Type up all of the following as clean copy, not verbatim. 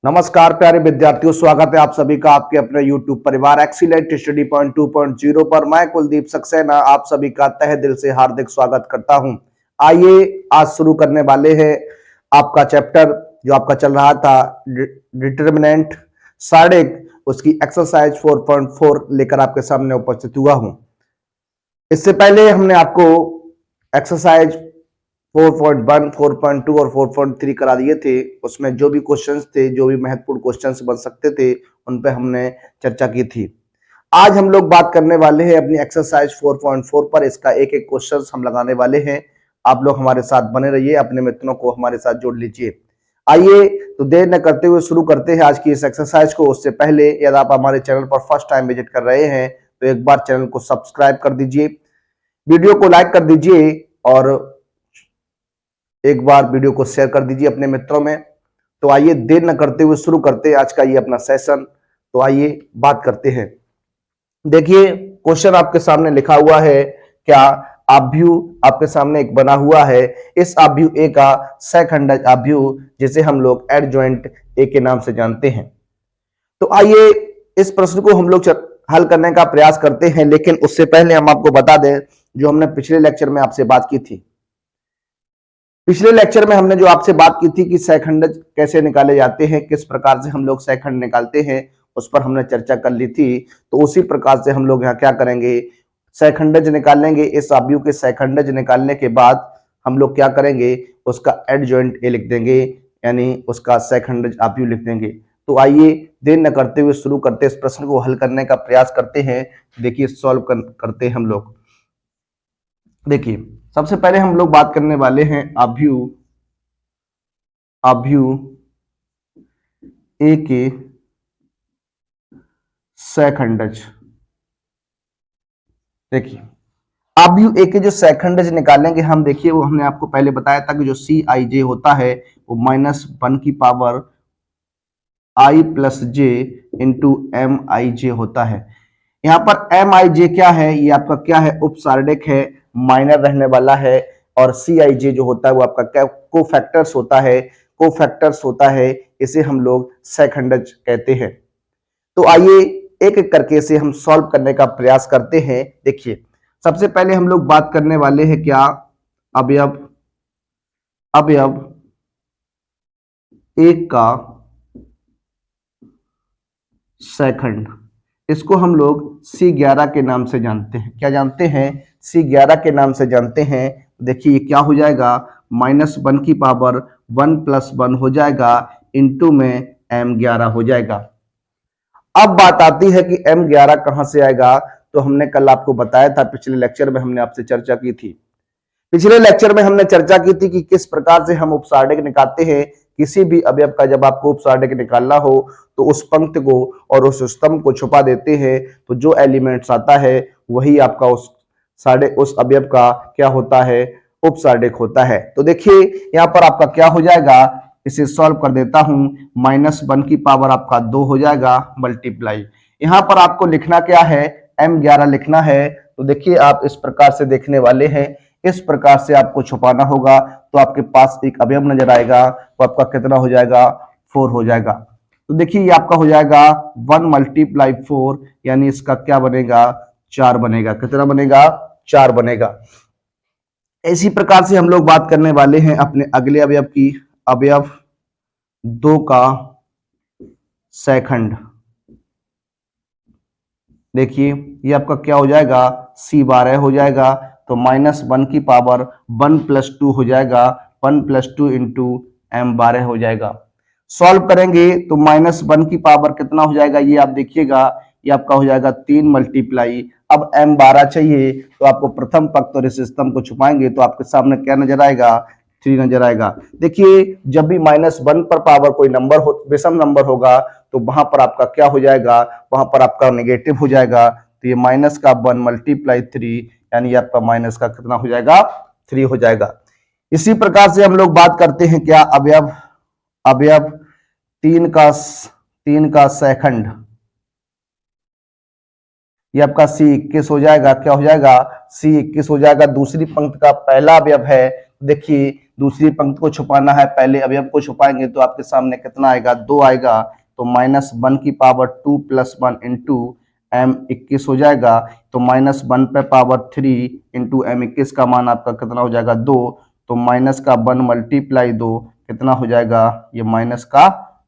नमस्कार प्यारे विद्यार्थियों, स्वागत है आप सभी का आपके अपने YouTube परिवार एक्सीलेंट स्टडी पॉइंट 2.0 पर। मैं कुलदीप सक्सेना आप सभी का तहे दिल से हार्दिक स्वागत करता हूं। आइए आज शुरू करने वाले हैं आपका चैप्टर जो आपका चल रहा था डिटरमिनेंट सार्डिक, उसकी एक्सरसाइज 4.4 लेकर आपके सामने उपस्थित हुआ हूं। इससे पहले हमने आपको एक्सरसाइज 4.1, 4.2 और 4.3 करा दिए थे। उसमें जो भी क्वेश्चंस थे, जो भी महत्वपूर्ण क्वेश्चंस बन सकते थे, उन पे हमने चर्चा की थी। आज हम लोग बात करने वाले हैं अपनी एक्सरसाइज 4.4 पर। इसका एक एक क्वेश्चंस हम लगाने वाले हैं। आप लोग हमारे साथ बने रहिए, अपने मित्रों को हमारे साथ जोड़ लीजिए। आइए तो देर न करते हुए शुरू करते हैं आज की इस एक्सरसाइज को। उससे पहले यदि आप हमारे चैनल पर फर्स्ट टाइम विजिट कर रहे हैं तो एक बार चैनल को सब्सक्राइब कर दीजिए, वीडियो को लाइक कर दीजिए और एक बार वीडियो को शेयर कर दीजिए अपने मित्रों में। तो आइए देर न करते हुए शुरू करते हैं आज का ये अपना सेशन। तो आइए बात करते हैं। देखिए क्वेश्चन आपके सामने लिखा हुआ है, क्या आव्यूह आपके सामने एक बना हुआ है। इस आव्यूह ए का सहखंडज आव्यूह जिसे हम लोग एडजॉइंट ए के नाम से जानते हैं। तो आइए इस प्रश्न को हम लोग हल करने का प्रयास करते हैं, लेकिन उससे पहले हम आपको बता दें जो हमने पिछले लेक्चर में आपसे बात की थी। पिछले लेक्चर में हमने जो आपसे बात की थी कि सहखंडज कैसे निकाले जाते हैं, किस प्रकार से हम लोग सहखंड निकालते हैं, उस पर हमने चर्चा कर ली थी। तो उसी प्रकार से हम लोग यहाँ क्या करेंगे, सहखंडज निकालेंगे। इस आव्यूह के सहखंडज निकालने के बाद हम लोग क्या करेंगे, उसका एडजॉइंट ए लिख देंगे, यानी उसका सहखंडज आव्यूह लिख देंगे। तो आइए देर न करते हुए शुरू करते इस प्रश्न को हल करने का प्रयास करते हैं। देखिए सॉल्व करते हैं हम लोग। देखिए सबसे पहले हम लोग बात करने वाले हैं आव्यूह ए के सहखंडज। देखिए आव्यूह ए के जो सहखंडज निकालेंगे हम, देखिए वो हमने आपको पहले बताया था कि जो सी आई जे होता है वो -1 की पावर आई प्लस जे इंटू एम आई जे होता है। यहाँ पर एम आई जे क्या है, ये आपका क्या है, उपसार्डिक है, माइनर रहने वाला है। और सी आई जे जो होता है वो आपका क्या कोफैक्टर्स होता है, इसे हम लोग सहखंडज कहते हैं। तो आइए एक एक करके इसे हम सॉल्व करने का प्रयास करते हैं। देखिए सबसे पहले हम लोग बात करने वाले हैं क्या, अवयव एक का सहखंड। इसको हम लोग C11 के नाम से जानते हैं। क्या जानते हैं, C11 के नाम से जानते हैं। देखिए क्या हो जाएगा, -1 की पावर 1 + 1 हो जाएगा, इंटू में M11 हो जाएगा। अब बात आती है कि M11 कहां से आएगा। तो हमने कल आपको बताया था, पिछले लेक्चर में हमने आपसे चर्चा की थी। पिछले लेक्चर में हमने चर्चा की थी कि किस प्रकार से हम उपसार्डिक निकालते हैं। किसी भी अवयव का जब आपको उपसार्डिक निकालना हो तो उस पंक्ति को और उस स्तंभ को छुपा देते हैं, तो जो एलिमेंट्स आता है वही आपका उस अवयव का क्या होता है, उपसार्डिक होता है। तो देखिए यहाँ पर आपका क्या हो जाएगा, इसे सॉल्व कर देता हूं। -1 की पावर आपका 2 हो जाएगा, मल्टीप्लाई, यहाँ पर आपको लिखना क्या है, M11 लिखना है। तो देखिए आप इस प्रकार से देखने वाले हैं, इस प्रकार से आपको छुपाना होगा। तो आपके पास एक अवयव नजर आएगा, तो आपका कितना हो जाएगा, 4 हो जाएगा। तो देखिए ये आपका हो जाएगा 1 × 4, यानी इसका क्या बनेगा, 4 बनेगा। कितना बनेगा, 4 बनेगा। इसी प्रकार से हम लोग बात करने वाले हैं अपने अगले अवयव की, अवयव 2 का सहखंड। देखिए ये आपका क्या हो जाएगा, C12 हो जाएगा। तो -1 की पावर 1 + 2 हो जाएगा, 1 + 2 इंटू M12 हो जाएगा। सॉल्व करेंगे तो -1 की पावर कितना हो जाएगा, ये आप देखिएगा, ये आपका हो जाएगा 3 मल्टीप्लाई। अब M12 चाहिए तो आपको प्रथम पंक्ति और इस स्तंभ को छुपाएंगे तो आपके सामने क्या नजर आएगा, 3 नजर आएगा। देखिए जब भी -1 पर पावर कोई नंबर हो, विषम नंबर होगा, तो वहां पर आपका क्या हो जाएगा, वहां पर आपका नेगेटिव हो जाएगा। तो ये -1 × 3, यानी आपका माइनस का कितना हो जाएगा, 3 हो जाएगा। इसी प्रकार से हम लोग बात करते हैं क्या, अवयव 3 का सहखंड। ये आपका C21 हो जाएगा। क्या हो जाएगा, C21 हो जाएगा। दूसरी पंक्ति का पहला अवयव है देखिए दूसरी पंक्ति को छुपाना है, पहले अवयव को छुपाएंगे तो आपके सामने कितना आएगा, 2 आएगा। तो -1 की पावर 2 + 1 इंटू m 21 हो जाएगा। तो -1 पे पावर 3 इंटू m 21 का मान आपका कितना हो जाएगा, 2। तो माइनस का 1 मल्टीप्लाई 2 कितना हो जाएगा, ये माइनस का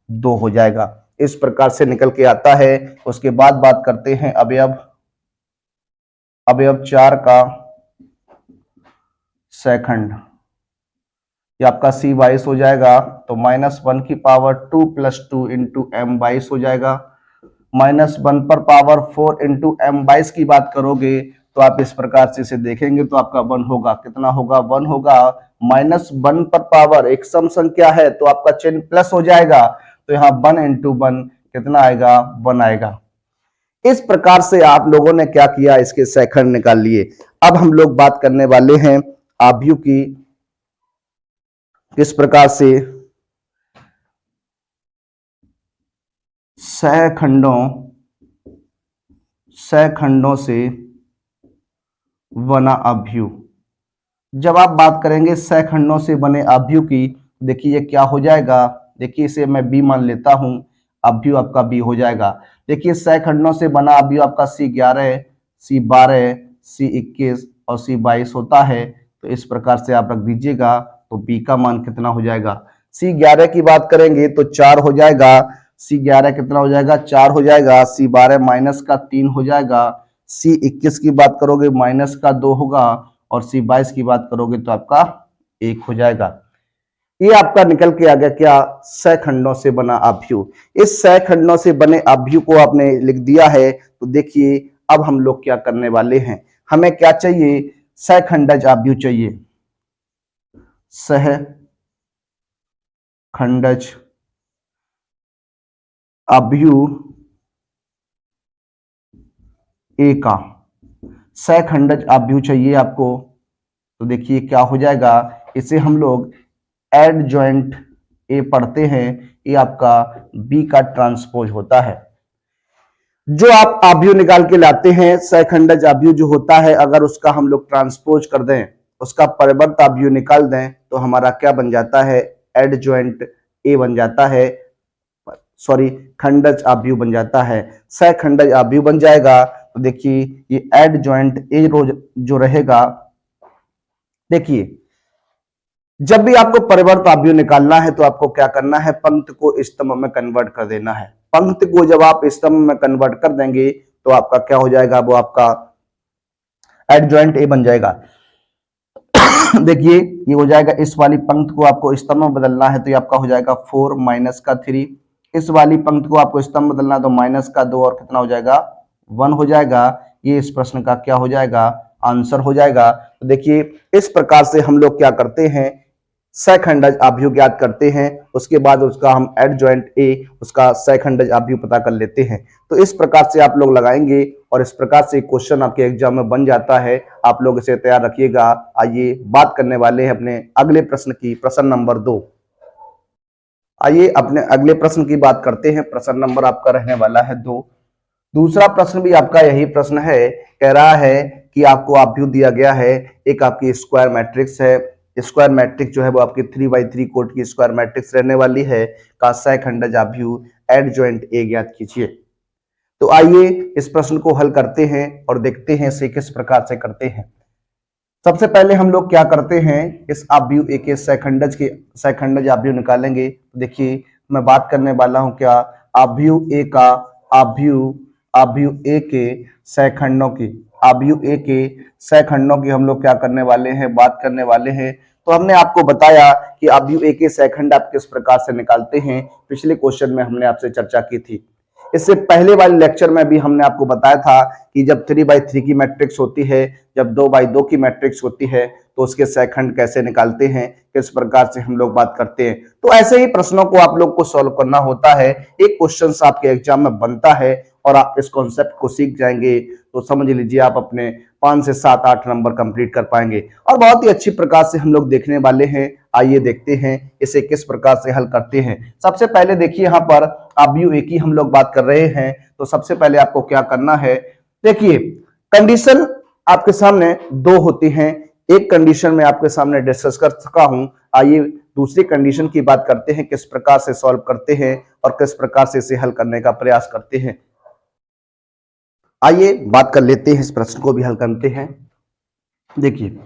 2 हो जाएगा। इस प्रकार से निकल के आता है। उसके बाद बात करते हैं अवयव 4 का सेकंड, ये आपका c 22 हो जाएगा। तो -1 की पावर 2 + 2 इंटू m 22 हो जाएगा। -1 पर पावर 4 इंटू m 22 की बात करोगे तो आप इस प्रकार से इसे देखेंगे तो आपका 1 होगा, कितना होगा, 1 होगा। -1 पर पावर एक सम संख्या है तो आपका चिन्ह प्लस हो जाएगा, तो यहाँ 1 इंटू 1 कितना आएगा, 1 आएगा। इस प्रकार से आप लोगों ने क्या किया, इसके सेकंड निकाल लिए। अब हम लोग बात करने वाले हैं आव्यूह की, किस प्रकार से सहखंडों से बना अव्यूह। जब आप बात करेंगे सहखंडों से बने अव्यूह की, देखिए ये क्या हो जाएगा, देखिए इसे मैं बी मान लेता हूं, अव्यूह आपका बी हो जाएगा। देखिए सहखंडों से बना अव्यूह आपका C11, C12, C21 और C22 होता है। तो इस प्रकार से आप रख दीजिएगा, तो बी का मान कितना हो जाएगा। C11 की बात करेंगे तो 4 हो जाएगा। C11 कितना हो जाएगा, 4 हो जाएगा। C12 -3 हो जाएगा। C21 की बात करोगे -2 होगा। और C22 की बात करोगे तो आपका 1 हो जाएगा। ये आपका निकल के आ गया क्या, सहखंडों से बना अव्यूह। इस सहखंडों से बने अव्यूह को आपने लिख दिया है। तो देखिए अब हम लोग क्या करने वाले हैं, हमें क्या चाहिए, सहखंडज अव्यूह चाहिए। सहखंडज अव्यूह ए का सहखंडज अव्यूह चाहिए आपको। तो देखिए क्या हो जाएगा, इसे हम लोग एडजॉइंट ए पढ़ते हैं, ये आपका बी का ट्रांसपोज होता है। जो आप अव्यूह निकाल के लाते हैं, सहखंडज अव्यूह जो होता है, अगर उसका हम लोग ट्रांसपोज कर दें, उसका परिवर्त अव्यूह निकाल दें, तो हमारा क्या बन जाता है, एडजॉइंट ए बन जाता है, सॉरी खंडज अव्यूह बन जाता है, सहखंडज अव्यूह बन जाएगा। तो देखिए ये एडजॉइंट ए जो रहेगा, देखिए जब भी आपको परिवर्त अव्यूह निकालना है तो आपको क्या करना है, पंक्ति को स्तंभ में कन्वर्ट कर देना है। पंक्ति को जब आप स्तंभ में कन्वर्ट कर देंगे तो आपका क्या हो जाएगा, वो आपका एडजॉइंट ए बन जाएगा। देखिए ये हो जाएगा, इस वाली पंक्ति को आपको स्तंभ में बदलना है तो ये आपका हो जाएगा 4 -3। इस वाली पंक्ति को आपको स्तंभ में बदलना है तो -2 और कितना हो जाएगा, 1 हो जाएगा। ये इस प्रश्न का क्या हो जाएगा, आंसर हो जाएगा। तो देखिए इस प्रकार से हम लोग क्या करते हैं, सहखंडज अव्यूह ज्ञात करते हैं, उसके बाद उसका हम एडजॉइंट ए, उसका सहखंडज अव्यूह पता कर लेते हैं। तो इस प्रकार से आप लोग लगाएंगे और इस प्रकार से क्वेश्चन आपके एग्जाम में बन जाता है। आप लोग इसे तैयार रखिएगा। आइए बात करने वाले हैं अपने अगले प्रश्न की, प्रश्न नंबर 2। आइए अपने अगले प्रश्न की बात करते हैं। प्रश्न नंबर आपका रहने वाला है 2। दूसरा प्रश्न भी आपका यही प्रश्न है, कह रहा है कि आपको अव्यूह दिया गया है, एक आपकी स्क्वायर मैट्रिक्स है। स्क्वायर मैट्रिक्स जो है वो आपकी 3x3 कोट की स्क्वायर मैट्रिक्स रहने वाली है, का सहखंडज अव्यूह एडजॉइंट ए ज्ञात कीजिए। तो आइए इस प्रश्न को हल करते हैं और देखते हैं इसे किस प्रकार से करते हैं। सबसे पहले हम लोग क्या करते हैं, इस अव्यूह ए के सहखंडज अव्यूह निकालेंगे। तो देखिए मैं बात करने वाला हूं क्या, अव्यूह ए का अव्यूह ए के सहखंडों की, अव्यूह ए के सहखंडों की हम लोग क्या करने वाले हैं, बात करने वाले हैं। तो हमने आपको बताया कि अव्यूह ए के सहखंड आप किस प्रकार से निकालते हैं, पिछले क्वेश्चन में हमने आपसे चर्चा की थी। इससे पहले वाले लेक्चर में भी हमने आपको बताया था कि जब 3x3 की मैट्रिक्स होती है, जब 2x2 की मैट्रिक्स होती है, तो उसके सहखंड कैसे निकालते हैं, किस प्रकार से हम लोग बात करते हैं। तो ऐसे ही प्रश्नों को आप लोग को सॉल्व करना होता है। एक क्वेश्चन आपके एग्जाम में बनता है और आप इस कॉन्सेप्ट को सीख जाएंगे तो समझ लीजिए आप अपने 5 से 7-8 नंबर कंप्लीट कर पाएंगे और बहुत ही अच्छी प्रकार से हम लोग देखने वाले हैं। आइए देखते हैं इसे किस प्रकार से हल करते हैं। सबसे पहले देखिए यहाँ पर अव्यूह ए की हम लोग बात कर रहे हैं, तो सबसे पहले आपको क्या करना है, देखिए कंडीशन आपके सामने 2 होती हैं, एक कंडीशन में आपके सामने डिस्कस कर चुका हूं। आइए दूसरी कंडीशन की बात करते हैं, किस प्रकार से सॉल्व करते हैं और किस प्रकार से इसे हल करने का प्रयास करते हैं। आइए बात कर लेते हैं, इस प्रश्न को भी हल करते हैं। देखिए,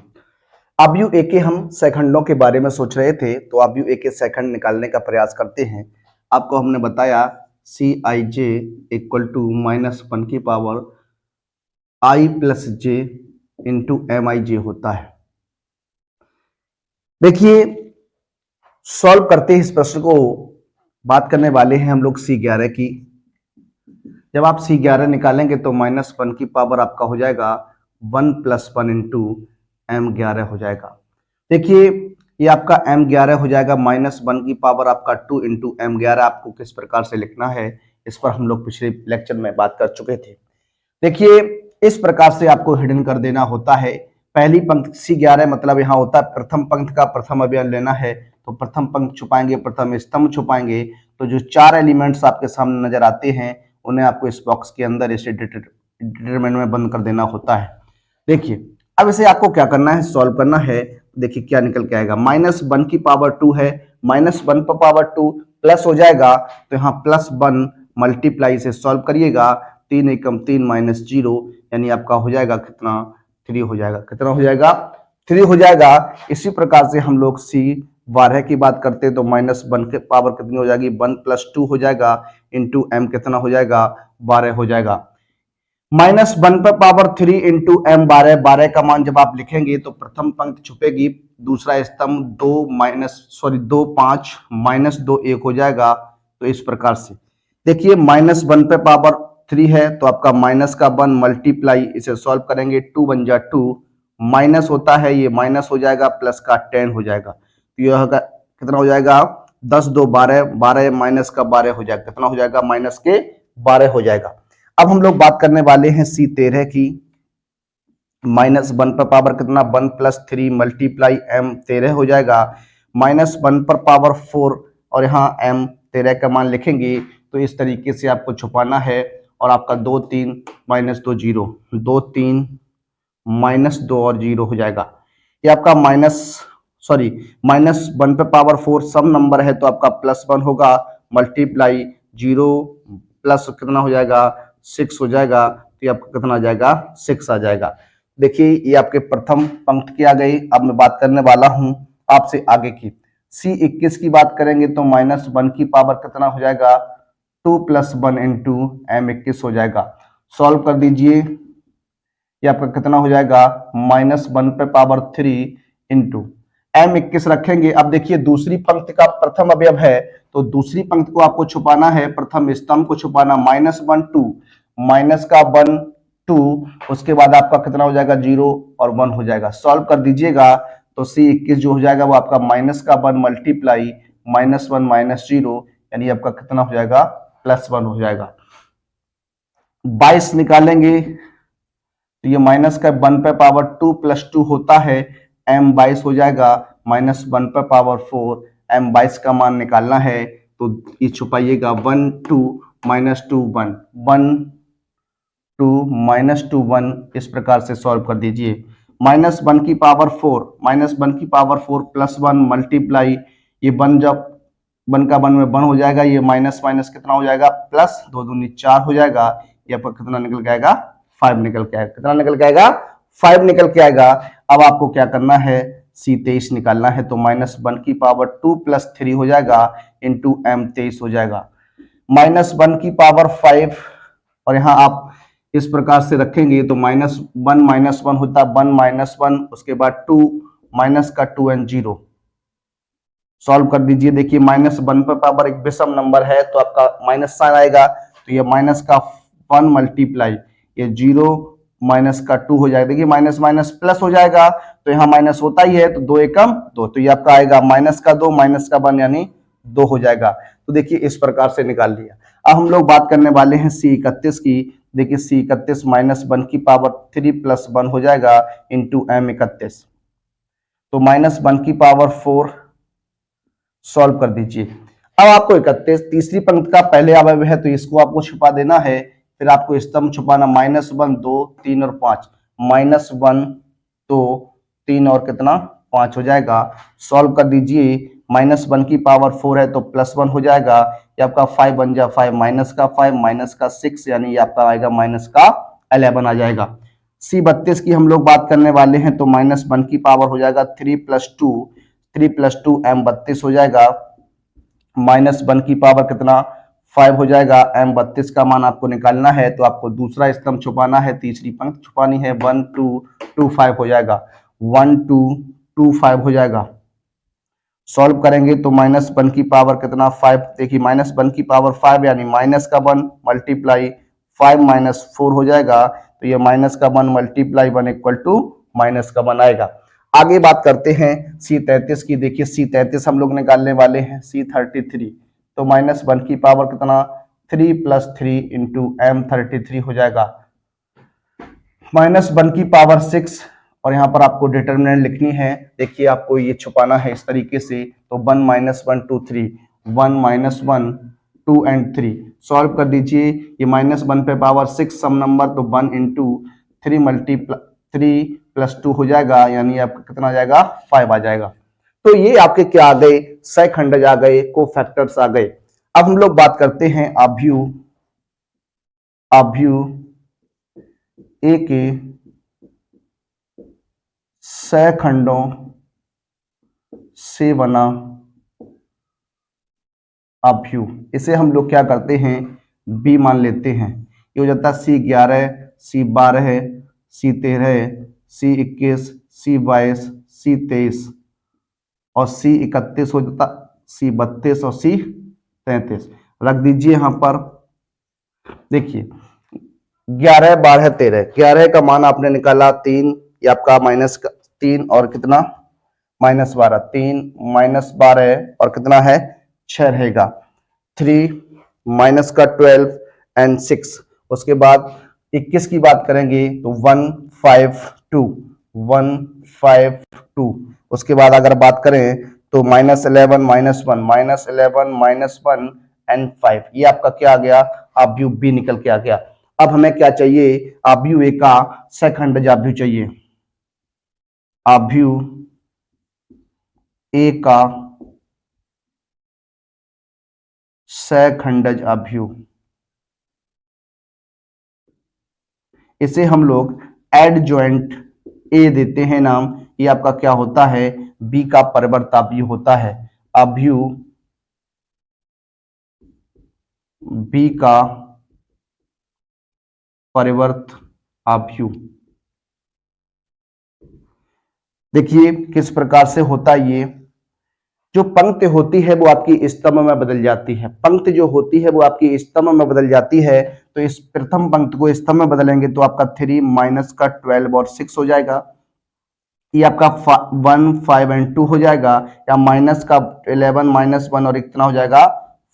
आव्यूह ए के हम सेकंडों के बारे में सोच रहे थे, तो आव्यूह ए के सेकंड निकालने का प्रयास करते हैं। आपको हमने बताया सी आई जे इक्वल टू -1 की पावर आई प्लस जे इंटू एम आई जे होता है। देखिए, सॉल्व करते हैं इस प्रश्न को, बात करने वाले हैं हम लोग C11 की। जब आप C11 निकालेंगे तो -1 की पावर आपका हो जाएगा 1 + 1 इंटू M11 हो जाएगा। देखिए, ये आपका M11 हो जाएगा, -1 की पावर आपका 2 इंटू M11 आपको किस प्रकार से लिखना है, इस पर हम लोग पिछले लेक्चर में बात कर चुके थे। देखिए, इस प्रकार से आपको हिडन कर देना होता है। पहली पंक्ति C11 मतलब यहाँ होता है प्रथम पंक्ति का प्रथम अवयव लेना है, तो प्रथम पंक्ति छुपाएंगे, प्रथम स्तंभ छुपाएंगे, तो जो 4 एलिमेंट्स आपके सामने नजर आते हैं उन्हें आपको इस बॉक्स के अंदर इसे डिटरमिनेंट में बंद कर देना होता है। देखिए, अब इसे आपको क्या करना है, सॉल्व करना है। देखिए क्या निकल के आएगा, -1 की पावर 2 है, -1 पर पावर 2 प्लस हो जाएगा, तो यहाँ +1 मल्टीप्लाई से सॉल्व करिएगा, 3 एकम 3 -0, यानी आपका हो जाएगा कितना, 3 हो जाएगा। कितना हो जाएगा, 3 हो जाएगा। इसी प्रकार से हम लोग C12 की बात करते हैं तो -1 की पावर कितनी हो जाएगी, 1 + 2 हो जाएगा, इंटू M कितना हो जाएगा, 12 हो जाएगा। -1 पर पावर 3 इंटू M 12, 12 का मान जब आप लिखेंगे तो प्रथम पंक्ति छुपेगी, दूसरा स्तंभ 2 5 -2 1 हो जाएगा। तो इस प्रकार से देखिए, -1 पे पावर 3 है तो आपका माइनस का 1 मल्टीप्लाई, इसे सॉल्व करेंगे, 2 × 2 माइनस होता है, ये माइनस हो जाएगा, प्लस का 10 हो जाएगा, तो यह कितना हो जाएगा, 10 2 12, 12 माइनस का 12 हो जाएगा, कितना हो जाएगा, माइनस के 12 हो जाएगा। अब हम लोग बात करने वाले हैं C13 की। -1 पर पावर कितना, 1 + 3 मल्टीप्लाई M 13 हो जाएगा, -1 पर पावर 4, और यहाँ M 13 का मान लिखेंगे तो इस तरीके से आपको छुपाना है, और आपका 2 3 -2 0, 2 3 -2 और 0 हो जाएगा। ये आपका -1 पे पावर 4 सम नंबर है तो आपका +1 होगा, मल्टीप्लाई 0 प्लस कितना हो जाएगा, 6 हो जाएगा, तो ये आपका कितना आ जाएगा, 6 आ जाएगा। देखिए, ये आपके प्रथम पंक्ति आ गई। अब मैं बात करने वाला हूं आपसे आगे की। C21 की बात करेंगे तो -1 की पावर कितना हो जाएगा, 2 + 1 इंटू M21 हो जाएगा। सॉल्व कर दीजिए, ये आपका कितना हो जाएगा, -1 पे पावर 3 इंटू M21 रखेंगे। अब देखिए, दूसरी पंक्ति का प्रथम अवयव है तो दूसरी पंक्ति को आपको छुपाना है, प्रथम स्तंभ को छुपाना, -1 2, माइनस का 1 2, उसके बाद आपका कितना हो जाएगा, 0 और 1 हो जाएगा। सॉल्व कर दीजिएगा तो C21 जो हो जाएगा वो आपका माइनस का 1 मल्टीप्लाई -1 -0, यानी आपका कितना हो जाएगा, +1 हो जाएगा। 22 निकालेंगे तो ये माइनस का 1 पे पावर 2 + 2 होता है, M 22 हो जाएगा, -1 पे पावर 4, M 22 का मान निकालना है तो ये छुपाइएगा, 1 2 -2 1 1 2 -2 1, इस प्रकार से सॉल्व कर दीजिए। -1 की पावर 4, -1 की पावर 4 +1 मल्टीप्लाई, ये 1 जब 1 का 1 में 1 हो जाएगा, ये माइनस माइनस कितना हो जाएगा, प्लस, 2 दूनी 4 हो जाएगा, ये आपका कितना निकल के आएगा, 5 निकल के आएगा। कितना निकल के आएगा, 5 निकल के आएगा। अब आपको क्या करना है, C23 निकालना है तो -1 की पावर 2 + 3 हो जाएगा, इंटू M 23 हो जाएगा, -1 की पावर 5, और यहाँ आप इस प्रकार से रखेंगे तो -1 होता है, 1 -1, उसके बाद 2 माइनस का 2 एंड 0। सॉल्व कर दीजिए। देखिए, -1 पर पावर एक विषम नंबर है तो आपका माइनस साइन आएगा, तो ये माइनस का 1 मल्टीप्लाई, ये 0 माइनस का 2 हो जाएगा। देखिए, माइनस माइनस प्लस हो जाएगा, तो यहाँ माइनस होता ही है, तो 2 एकम 2, तो ये आपका आएगा माइनस का 2 माइनस का 1 यानी 2 हो जाएगा। तो देखिए, इस प्रकार से निकाल लिया। अब हम लोग बात करने वाले हैं C31 की। देखिए, C31 -1 की पावर 3 + 1 हो जाएगा, इंटू M31, तो -1 की पावर 4, सॉल्व कर दीजिए। अब आपको 31 तीसरी पंक्ति का पहले अवयव है तो इसको आपको छुपा देना है, फिर आपको स्तंभ छुपाना, -1 2 3 और 5, -1 2 3 और कितना 5 हो जाएगा। सॉल्व कर दीजिए, -1 की पावर 4 है तो +1 हो जाएगा। ये आपका 5 बन जा 5 माइनस का 5 माइनस का 6 यानी ये आपका आएगा माइनस का 11 आ जाएगा। C32 की हम लोग बात करने वाले हैं तो -1 की पावर हो जाएगा 3 + 2 M32 हो जाएगा। -1 की पावर कितना 5 हो जाएगा। M32 का मान आपको निकालना है तो आपको दूसरा स्तंभ छुपाना है, तीसरी पंक्ति छुपानी है। 1 2 2 5 हो जाएगा। 1 2 2 5 हो जाएगा। सॉल्व करेंगे तो -1 की पावर कितना 5, देखिए -1 की पावर 5 यानी माइनस का 1 मल्टीप्लाई 5 - 4 हो जाएगा। तो ये माइनस का 1 मल्टीप्लाई 1 इक्वल टू माइनस का 1 आएगा। आगे बात करते हैं C33 की। देखिए C33 हम लोग निकालने वाले हैं C33, तो -1 की पावर कितना 3 + 3 इंटू M33 हो जाएगा। -1 की पावर 6 और यहाँ पर आपको डिटर्मिनेंट लिखनी है। देखिए आपको ये छुपाना है इस तरीके से, तो 1 - 1 2 3 1 - 1 2 एंड 3। सॉल्व कर दीजिए, ये -1 पे पावर 6 सम नंबर, तो 1 इंटू 3 + 2 हो जाएगा, यानी आपका कितना आ जाएगा 5 आ जाएगा। तो ये आपके क्या आ गए, सहखंडज आ गए, कोफैक्टर्स आ गए। अब हम लोग बात करते हैं आव्यूह ए के सहखंडों से बना आव्यूह। इसे हम लोग क्या करते हैं, बी मान लेते हैं। ये हो जाता है C11, C12, C13, C21, C22, C23 और C31 हो जाता, C32 और C33 रख दीजिए यहाँ पर। देखिए 11 12 13, 11 का मान आपने निकाला 3, ये आपका -3 और कितना -12, 3 -12 और कितना है 6 रहेगा। 3 माइनस का 12 एंड 6। उसके बाद 21 की बात करेंगे तो 152 152। उसके बाद अगर बात करें तो -11 -1 -1 एंड 5। ये आपका क्या आ गया, आव्यूह बी निकल के आ गया। अब हमें क्या चाहिए, आव्यूह ए का सहखंडज आव्यूह चाहिए। आव्यूह ए का सहखंडज आव्यूह, इसे हम लोग एडजॉइंट ए देते हैं नाम। ये आपका क्या होता है, बी का परिवर्त आव्यूह होता है। आव्यूह बी का परिवर्त आव्यूह देखिए किस प्रकार से होता है। ये जो पंक्ति होती है वो आपकी स्तंभ में बदल जाती है। पंक्ति जो होती है वो आपकी स्तंभ में बदल जाती है। तो इस प्रथम पंक्ति को स्तंभ में बदलेंगे तो आपका 3 माइनस का 12 और 6 हो जाएगा। ये आपका 1 5 एंड 2 हो जाएगा, या माइनस का 11 -1 और इतना हो जाएगा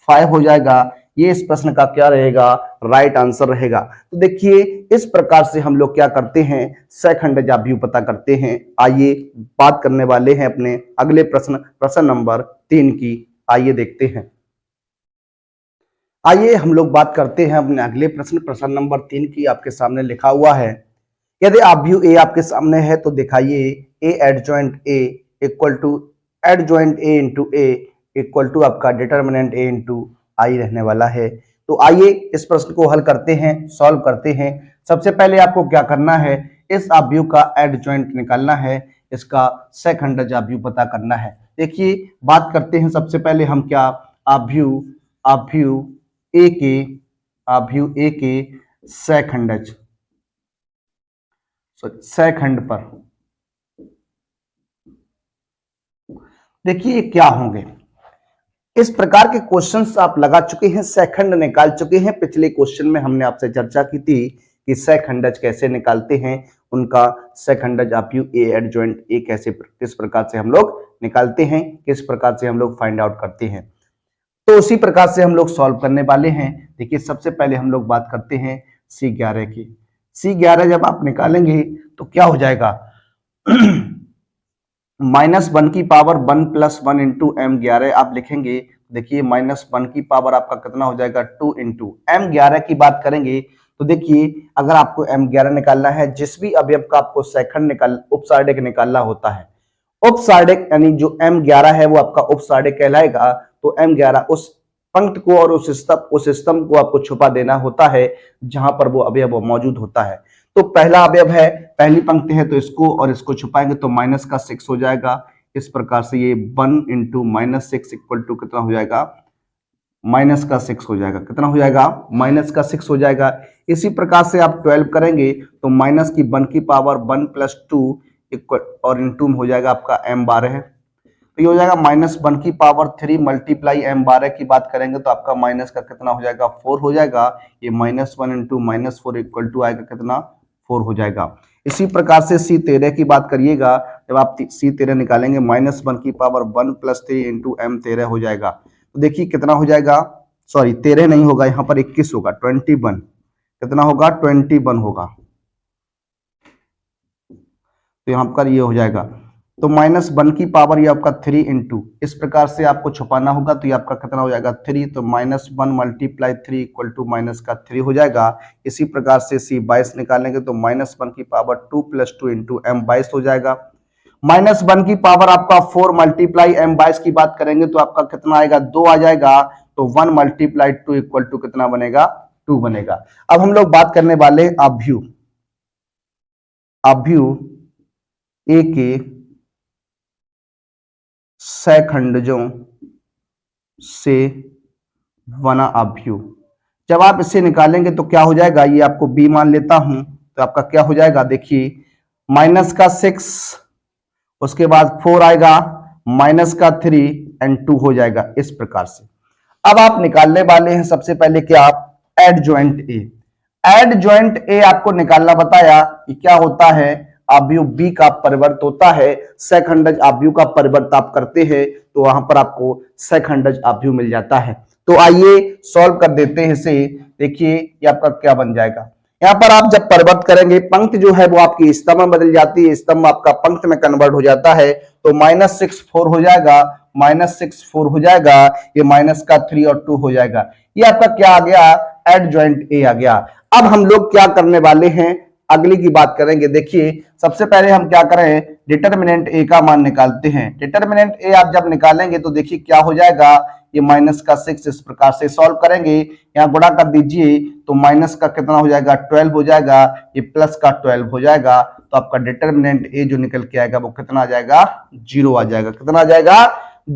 5 हो जाएगा। ये इस प्रश्न का क्या रहेगा, राइट आंसर रहेगा। तो देखिए इस प्रकार से हम लोग क्या करते हैं, सहखंडज आव्यूह पता करते हैं। आइए बात करने वाले हैं अपने अगले प्रश्न नंबर 3 की। आइए देखते हैं। आइए हम लोग बात करते हैं अपने अगले प्रश्न नंबर 3 की। आपके सामने लिखा हुआ है, यदि आव्यूह ए आपके सामने है तो दिखाइए A adjoint A equal to adjoint A into A equal to आपका डिटर्मिनेंट ए इंटू आई रहने वाला है। तो आइए इस प्रश्न को हल करते हैं, सॉल्व करते हैं। सबसे पहले आपको क्या करना है, इस आव्यूह का एडजॉइंट निकालना है, इसका सहखंडज आव्यूह पता करना है। देखिए बात करते हैं सबसे पहले हम क्या, आव्यूह ए के सहखंडज सहखंड पर। देखिए क्या होंगे, इस प्रकार के क्वेश्चंस आप लगा चुके हैं, सहखंड निकाल चुके हैं। पिछले क्वेश्चन में हमने आपसे चर्चा की थी कि सहखंडज कैसे निकालते हैं, उनका सहखंडज आव्यूह ए एडजॉइंट ए कैसे किस प्रकार से हम लोग निकालते हैं, किस प्रकार से हम लोग फाइंड आउट करते हैं। तो उसी प्रकार से हम लोग सॉल्व करने वाले हैं। देखिए सबसे पहले हम लोग बात करते हैं C11 की। C11 जब आप निकालेंगे तो क्या हो जाएगा, -1 की पावर 1 + 1 इंटू M11 आप लिखेंगे। देखिए -1 की पावर आपका कितना हो जाएगा 2 इंटू M11 की बात करेंगे तो देखिए अगर आपको M11 निकालना है, जिस भी अवयव का आपको सेकंड उपसार्डिक निकालना होता है, उपसार्डिक यानी जो M11 है वो आपका उपसार्डिक कहलाएगा। तो M11 उस पंक्ति को और उस स्तंभ को आपको छुपा देना होता है जहां पर वो अवयव मौजूद होता है। तो पहला अवयव है, पहली पंक्ति है, तो इसको और इसको छुपाएंगे तो -6 हो जाएगा। इस प्रकार से ये 1 इंटू -6 इक्वल टू कितना हो जाएगा, -6 हो जाएगा। कितना हो जाएगा, -6 हो जाएगा। इसी प्रकार से आप 12 करेंगे तो -1 की पावर 1 + 2 इक्वल और इंटू में हो जाएगा आपका M12 है। तो ये हो जाएगा -1 की पावर 3 मल्टीप्लाई M12 की बात करेंगे तो आपका माइनस का कितना हो जाएगा, 4 हो जाएगा। ये -1 इंटू -4 इक्वल टू आएगा कितना, 4 हो जाएगा। इसी प्रकार से C13 की बात करिएगा, जब आप C13 निकालेंगे -1 की पावर 1 + 3 इंटू M13 हो जाएगा। तो देखिए कितना हो जाएगा, सॉरी 13 नहीं होगा, यहाँ पर 21 होगा, 21। कितना होगा, 21 होगा। तो यहाँ पर ये हो जाएगा। तो -1 की पावर ये आपका 3 इंटू, इस प्रकार से आपको छुपाना होगा तो ये आपका कितना हो जाएगा, 3। तो -1 मल्टीप्लाई 3 इक्वल टू -3 हो जाएगा। इसी प्रकार से C22 निकालेंगे तो -1 की पावर 2 + 2 इंटू M22 हो जाएगा। -1 की पावर आपका 4 मल्टीप्लाई M22 की बात करेंगे तो आपका कितना आएगा, 2 आ जाएगा। तो 1 मल्टीप्लाई 2 इक्वल टू कितना बनेगा, 2 बनेगा। अब हम लोग बात करने वाले अभ्यु ए के सैखंडजों से बना अभ्यु। जब आप इसे निकालेंगे तो क्या हो जाएगा, ये आपको b मान लेता हूं तो आपका क्या हो जाएगा, देखिए -6, उसके बाद 4 आएगा, -3 एंड 2 हो जाएगा। इस प्रकार से अब आप निकालने वाले हैं सबसे पहले क्या, एडजॉइंट ए। एडजॉइंट ए आपको निकालना बताया कि क्या होता है, अवयव बी का परिवर्त होता है, सैखंडज अवयव का परिवर्त आप करते हैं तो वहां पर आपको सैखंडज अवयव मिल जाता है। तो आइए सॉल्व कर देते हैं इसे। देखिए ये आपका क्या बन जाएगा, यहाँ पर आप जब परिवर्त करेंगे, पंक्ति जो है वो आपकी स्तंभ में बदल जाती है, स्तंभ आपका पंक्ति में कन्वर्ट हो जाता है। तो -6 4 हो जाएगा, -6 4 हो जाएगा, ये -3 और 2 हो जाएगा। ये आपका क्या आ गया, एडजॉइंट ए आ गया। अब हम लोग क्या करने वाले हैं, अगली की बात करेंगे। देखिए सबसे पहले हम क्या करें, डिटर्मिनेंट ए का मान निकालते हैं। डिटर्मिनेंट ए आप जब निकालेंगे तो देखिए क्या हो जाएगा, ये -6 इस प्रकार से सॉल्व करेंगे, यहाँ गुणा कर दीजिए तो माइनस का कितना हो जाएगा, 12 हो जाएगा, ये प्लस का 12 हो जाएगा। तो आपका डिटर्मिनेंट ए जो निकल के आएगा वो कितना आ जाएगा, 0 आ जाएगा। कितना आ जाएगा,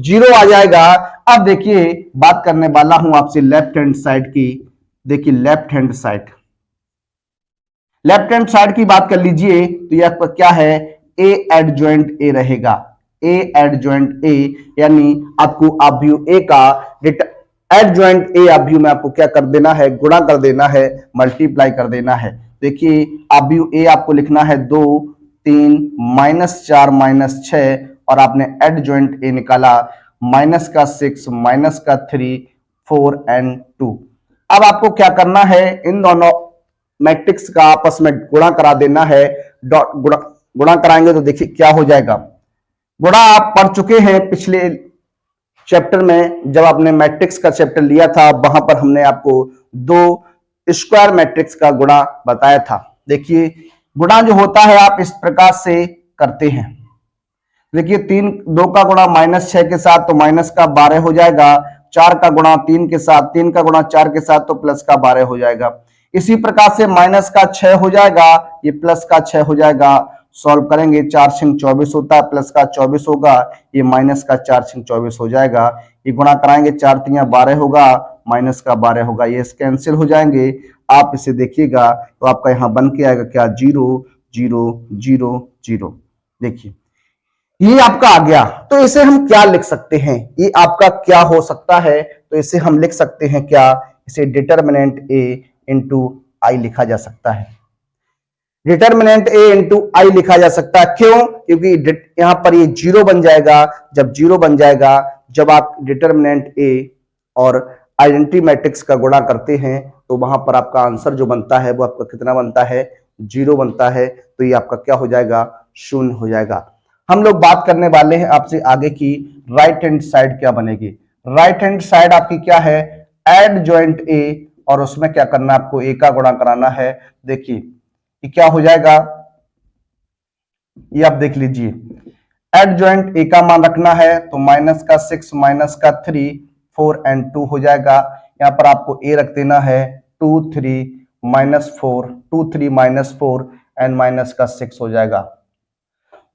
0 आ जाएगा। अब देखिए बात करने वाला हूं आपसे लेफ्ट हैंड साइड की। देखिए लेफ्ट हैंड साइड की बात कर लीजिए तो यह आपका क्या है, ए एडजॉइंट ए रहेगा। ए एडजॉइंट ए यानी आपको अवयव ए का एडजॉइंट ए अवयव में आपको क्या कर देना है, गुणा कर देना है, मल्टीप्लाई कर देना है। देखिए अवयव ए आपको लिखना है 2 3 -4 -6 और आपने एडजॉइंट ए निकाला -6 -3 4 एंड 2। अब आपको क्या करना है, इन दोनों मैट्रिक्स का आपस में गुणा करा देना है। डॉट गुणा कराएंगे तो देखिए क्या हो जाएगा, गुणा आप पढ़ चुके हैं पिछले चैप्टर में, जब आपने मैट्रिक्स का चैप्टर लिया था वहां पर हमने आपको 2 स्क्वायर मैट्रिक्स का गुणा बताया था। देखिए गुणा जो होता है आप इस प्रकार से करते हैं। देखिए 2 का गुणा -6 के साथ तो माइनस का 12 हो जाएगा, 4 का गुणा 3 के साथ, 3 का गुणा 4 के साथ तो प्लस का 12 हो जाएगा। इसी प्रकार से माइनस का 6 हो जाएगा, ये प्लस का 6 हो जाएगा। सॉल्व करेंगे 4 6 24 होता है, प्लस का 24 होगा, ये माइनस का 4 6 24 हो जाएगा। ये गुणा कराएंगे 4 3 12 होगा, माइनस का 12 होगा, ये कैंसिल हो जाएंगे। आप इसे देखिएगा तो आपका यहाँ बन के आएगा क्या, 0 0 0 0। देखिए ये आपका आ गया। तो इसे हम क्या लिख सकते हैं, ये आपका क्या हो सकता है, तो इसे हम लिख सकते हैं क्या, इसे डिटर्मिनेंट ए इंटू आई लिखा जा सकता है। डिटर्मिनेंट ए इंटू आई लिखा जा सकता है, क्यों, क्योंकि यहां पर ये 0 बन जाएगा। जब 0 बन जाएगा, जब आप डिटर्मिनेंट ए और आइडेंटिटी मैट्रिक्स का गुणा करते हैं तो वहां पर आपका आंसर जो बनता है वो आपका कितना बनता है, 0 बनता है। तो ये आपका क्या हो जाएगा, 0 हो जाएगा। हम लोग बात करने वाले हैं आपसे आगे की राइट हैंड साइड क्या बनेगी। राइट हैंड साइड आपकी क्या है, एडजॉइंट ए और उसमें क्या करना है आपको, ए का गुणा कराना है। देखिए ये क्या हो जाएगा, ये आप देख लीजिए, एडजॉइंट ए का मान रखना है तो माइनस का 6 माइनस का 3 4 एंड 2 हो जाएगा। यहां पर आपको ए रख देना है 2 3 माइनस 4 2 3 माइनस 4 एंड माइनस का 6 हो जाएगा।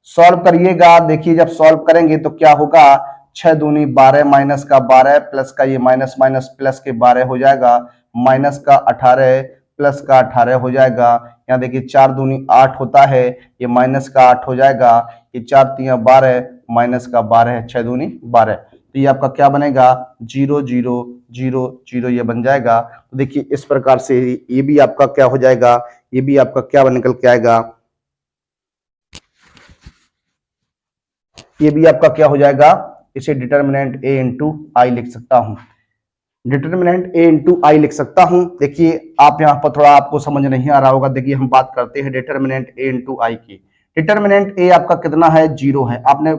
सॉल्व करिएगा, देखिए जब सॉल्व करेंगे तो क्या होगा, 6 दूनी 12 माइनस का 12 प्लस का ये माइनस माइनस प्लस के 12 हो जाएगा, माइनस का 18 प्लस का 18 हो जाएगा। यहाँ देखिए 4 दूनी 8 होता है, ये माइनस का 8 हो जाएगा, ये 4 तिया 12 माइनस का 12 6 दूनी 12, तो ये आपका क्या बनेगा 0 0 0 0 ये बन जाएगा। तो देखिए इस प्रकार से ये भी आपका क्या हो जाएगा, ये भी आपका क्या निकल के आएगा, ये भी आपका क्या हो जाएगा, इसे डिटर्मिनेंट ए इंटू आई लिख सकता हूं, डिटर्मिनेंट ए इंटू आई लिख सकता हूं। देखिए आप यहां पर थोड़ा आपको समझ नहीं आ रहा होगा, देखिए हम बात करते हैं डिटर्मिनेंट ए इंटू आई की। डिटर्मिनेंट ए आपका कितना है, 0 है आपने,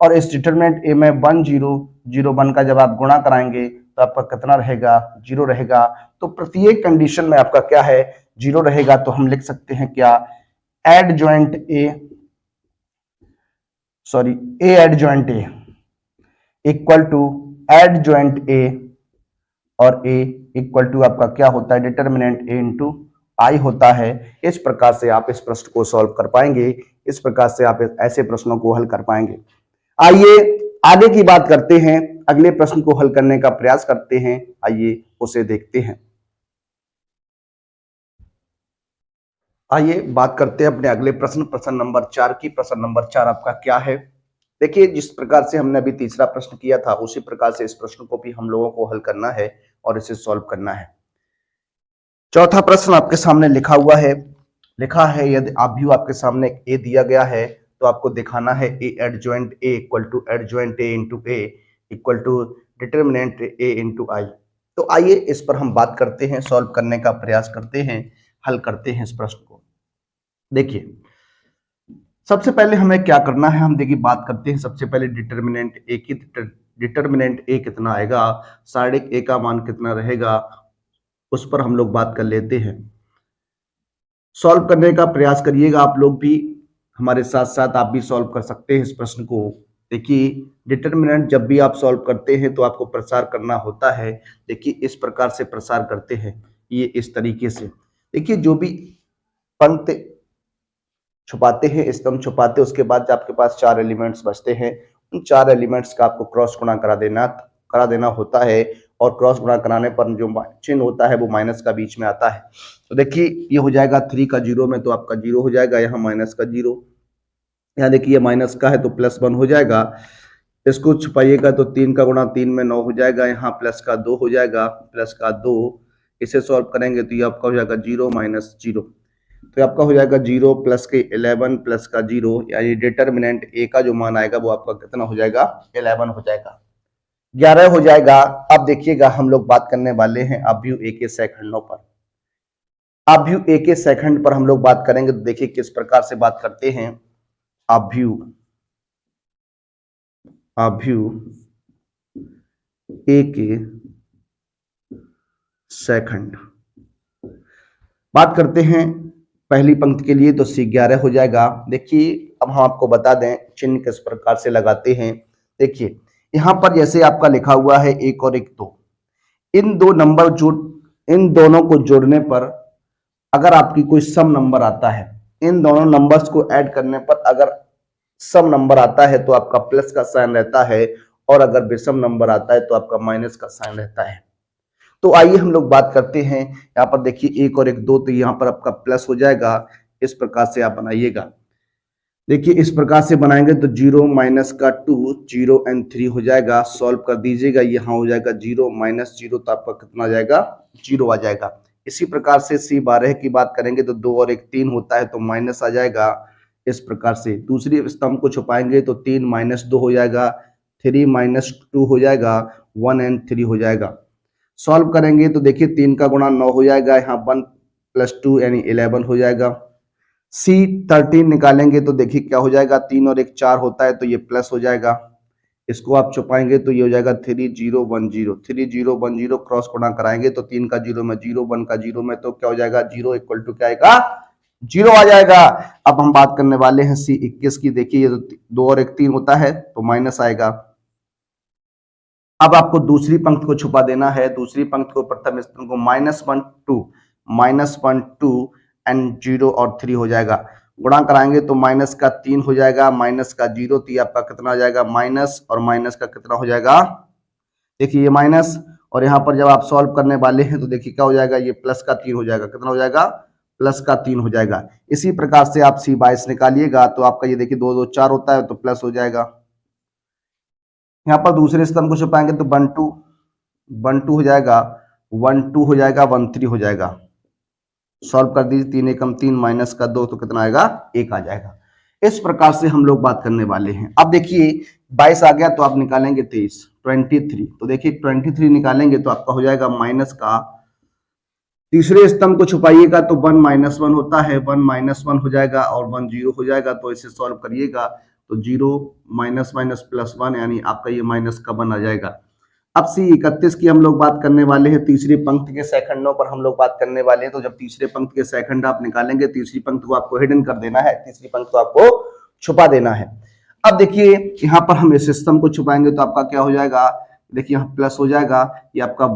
और इस डिटर्मिनेंट ए में 1 0 0 1 का जब आप गुणा कराएंगे तो आपका कितना रहेगा, 0 रहेगा। तो प्रत्येक कंडीशन में आपका क्या है, 0 रहेगा। तो हम लिख सकते हैं क्या, adjoint A, sorry A adjoint A equal to adjoint A, और ए इक्वल टू आपका क्या होता है, डिटर्मिनेंट ए इंटू आई होता है। इस प्रकार से आप इस प्रश्न को सॉल्व कर पाएंगे, इस प्रकार से आप ऐसे प्रश्नों को हल कर पाएंगे। आइए आगे की बात करते हैं, अगले प्रश्न को हल करने का प्रयास करते हैं, आइए उसे देखते हैं। आइए बात करते हैं अपने अगले प्रश्न, प्रश्न नंबर 4 की। प्रश्न नंबर 4 आपका क्या है, देखिए जिस प्रकार से हमने अभी तीसरा प्रश्न किया था उसी प्रकार से इस प्रश्न को भी हम लोगों को हल करना है और इसे सॉल्व करना है। चौथा प्रश्न आपके सामने लिखा हुआ है, लिखा है यदि आप भी आपके सामने ए दिया गया है तो आपको दिखाना है A adjoint A equal to adjoint A into A equal to determinant A into I. तो आइए इस पर हम बात करते हैं, सॉल्व करने का प्रयास करते हैं, हल करते हैं इस प्रश्न को। देखिए सबसे पहले हमें क्या करना है, हम देखिए बात करते हैं सबसे पहले डिटर्मिनेंट ए की। डिटर्मिनेंट ए कितना आएगा, साइड ए का मान कितना रहेगा, उस पर हम लोग बात कर लेते हैं। सॉल्व करने का प्रयास करिएगा आप लोग भी, हमारे साथ साथ आप भी सॉल्व कर सकते हैं इस प्रश्न को। देखिए डिटर्मिनेंट जब भी आप सॉल्व करते हैं तो आपको प्रसार करना होता है। देखिए इस प्रकार से प्रसार करते हैं, ये इस तरीके से। देखिए जो भी पंक्ति छुपाते हैं, स्तंभ छुपाते हैं, उसके बाद आपके पास 4 एलिमेंट्स बचते हैं, उन 4 एलिमेंट्स का आपको क्रॉस गुणा करा देना होता है, और क्रॉस गुणा कराने पर जो चिन्ह होता है वो माइनस का बीच में आता है। तो देखिए ये हो जाएगा 3 का 0 में तो आपका 0 हो जाएगा, यहाँ माइनस का 0, यहाँ देखिए माइनस का है तो प्लस 1 हो जाएगा। इसको छुपाइएगा तो 3 का गुणा 3 में 9 हो जाएगा, यहाँ प्लस का 2 हो जाएगा, प्लस का 2। इसे सॉल्व करेंगे तो ये आपका हो जाएगा 0 माइनस 0, तो आपका हो जाएगा 0 प्लस के 11 प्लस का 0, यानी डिटर्मिनेंट ए का जो मान आएगा वो आपका कितना हो जाएगा, 11 हो जाएगा, 11 हो जाएगा। अब देखिएगा हम लोग बात करने वाले हैं अवयव ए के सेकंडों पर। अवयव ए के सेकंड पर हम लोग बात करेंगे, तो देखिए किस प्रकार से बात करते हैं। अवयव ए के सेकंड बात करते हैं पहली पंक्ति के लिए, तो C11 हो जाएगा। देखिए अब हम आपको बता दें चिन्ह किस प्रकार से लगाते हैं। देखिए यहां पर जैसे आपका लिखा हुआ है 1 और 1 2, इन दोनों को जोड़ने पर अगर आपकी कोई सम नंबर आता है, इन दोनों नंबर्स को ऐड करने पर अगर सम नंबर आता है तो आपका प्लस का साइन रहता है, और अगर विषम नंबर आता है तो आपका माइनस का साइन रहता है। तो आइए हम लोग बात करते हैं, यहाँ पर देखिए 1 और 1 2, तो यहाँ पर आपका प्लस हो जाएगा, इस प्रकार से आप बनाइएगा। देखिए इस प्रकार से बनाएंगे तो 0 माइनस का 2 0 एंड 3 हो जाएगा, सॉल्व कर दीजिएगा, यहाँ हो जाएगा 0 माइनस 0, तो आपका कितना आ जाएगा, 0 आ जाएगा। इसी प्रकार से C12 की बात करेंगे तो 2 और 1 3 होता है तो माइनस आ जाएगा। इस प्रकार से दूसरी स्तंभ को छुपाएंगे तो 3 माइनस 2 हो जाएगा, 3 माइनस 2 हो जाएगा, 1 एंड 3 हो जाएगा। सॉल्व करेंगे तो देखिए 3 का गुणा 9 हो जाएगा, यहाँ 1 प्लस 2 यानी 11 हो जाएगा। C13 निकालेंगे तो देखिए क्या हो जाएगा, 3 और 1 4 होता है तो ये प्लस हो जाएगा। इसको आप छुपाएंगे तो ये हो जाएगा 3010, 3010 क्रॉस गुणा कराएंगे तो 3 का 0 में 0, 1 का 0 में तो क्या हो जाएगा 0 इक्वल टू क्या आएगा 0 आ जाएगा। अब हम बात करने वाले हैं C21 की। देखिए ये तो 2 और 1 3 होता है तो माइनस आएगा। अब आपको दूसरी पंक्ति को छुपा देना है। दूसरी पंक्ति को प्रथम स्तंभ को -1 2 एंड 0 और 3 हो जाएगा। गुणा कराएंगे तो माइनस का 3 हो जाएगा, माइनस का 0 तो ये आपका कितना हो जाएगा माइनस, और माइनस का कितना हो जाएगा, देखिए ये माइनस, और यहाँ पर जब आप सॉल्व करने वाले हैं तो देखिए क्या हो जाएगा, ये प्लस का 3 हो जाएगा। कितना हो जाएगा, प्लस का 3 हो जाएगा। इसी प्रकार से आप C22 निकालिएगा तो आपका ये देखिए 2 2 4 होता है तो प्लस हो जाएगा। यहाँ पर दूसरे स्तंभ को छुपाएंगे तो 1 2 हो जाएगा, 1 2 हो जाएगा, 1 3 हो जाएगा। सॉल्व कर दीजिए, 3 एकम 3 माइनस का 2 तो कितना आएगा, 1 आ जाएगा। इस प्रकार से हम लोग बात करने वाले हैं। अब देखिए 22 आ गया तो आप निकालेंगे 23, 23 तो देखिए 23 निकालेंगे तो आपका हो जाएगा माइनस का, तीसरे स्तंभ को छुपाइएगा तो 1 -1 होता है, 1 -1 हो जाएगा और 1 0 हो जाएगा। तो इसे सॉल्व करिएगा तो 0 माइनस माइनस प्लस 1 यानी आपका ये माइनस का 1 आ जाएगा। अब C31 की हम लोग बात करने वाले हैं। तीसरी पंक्ति के सेकंडों पर हम लोग बात करने वाले हैं। तो जब तीसरे पंक्ति के सेकंड आप निकालेंगे, तीसरी पंक्ति को आपको हिडन कर देना है, तीसरी पंक्ति को आपको छुपा देना है। अब देखिए यहाँ पर हम इस सिस्टम को छुपाएंगे तो आपका क्या हो जाएगा, देखिए यहाँ प्लस हो जाएगा, ये आपका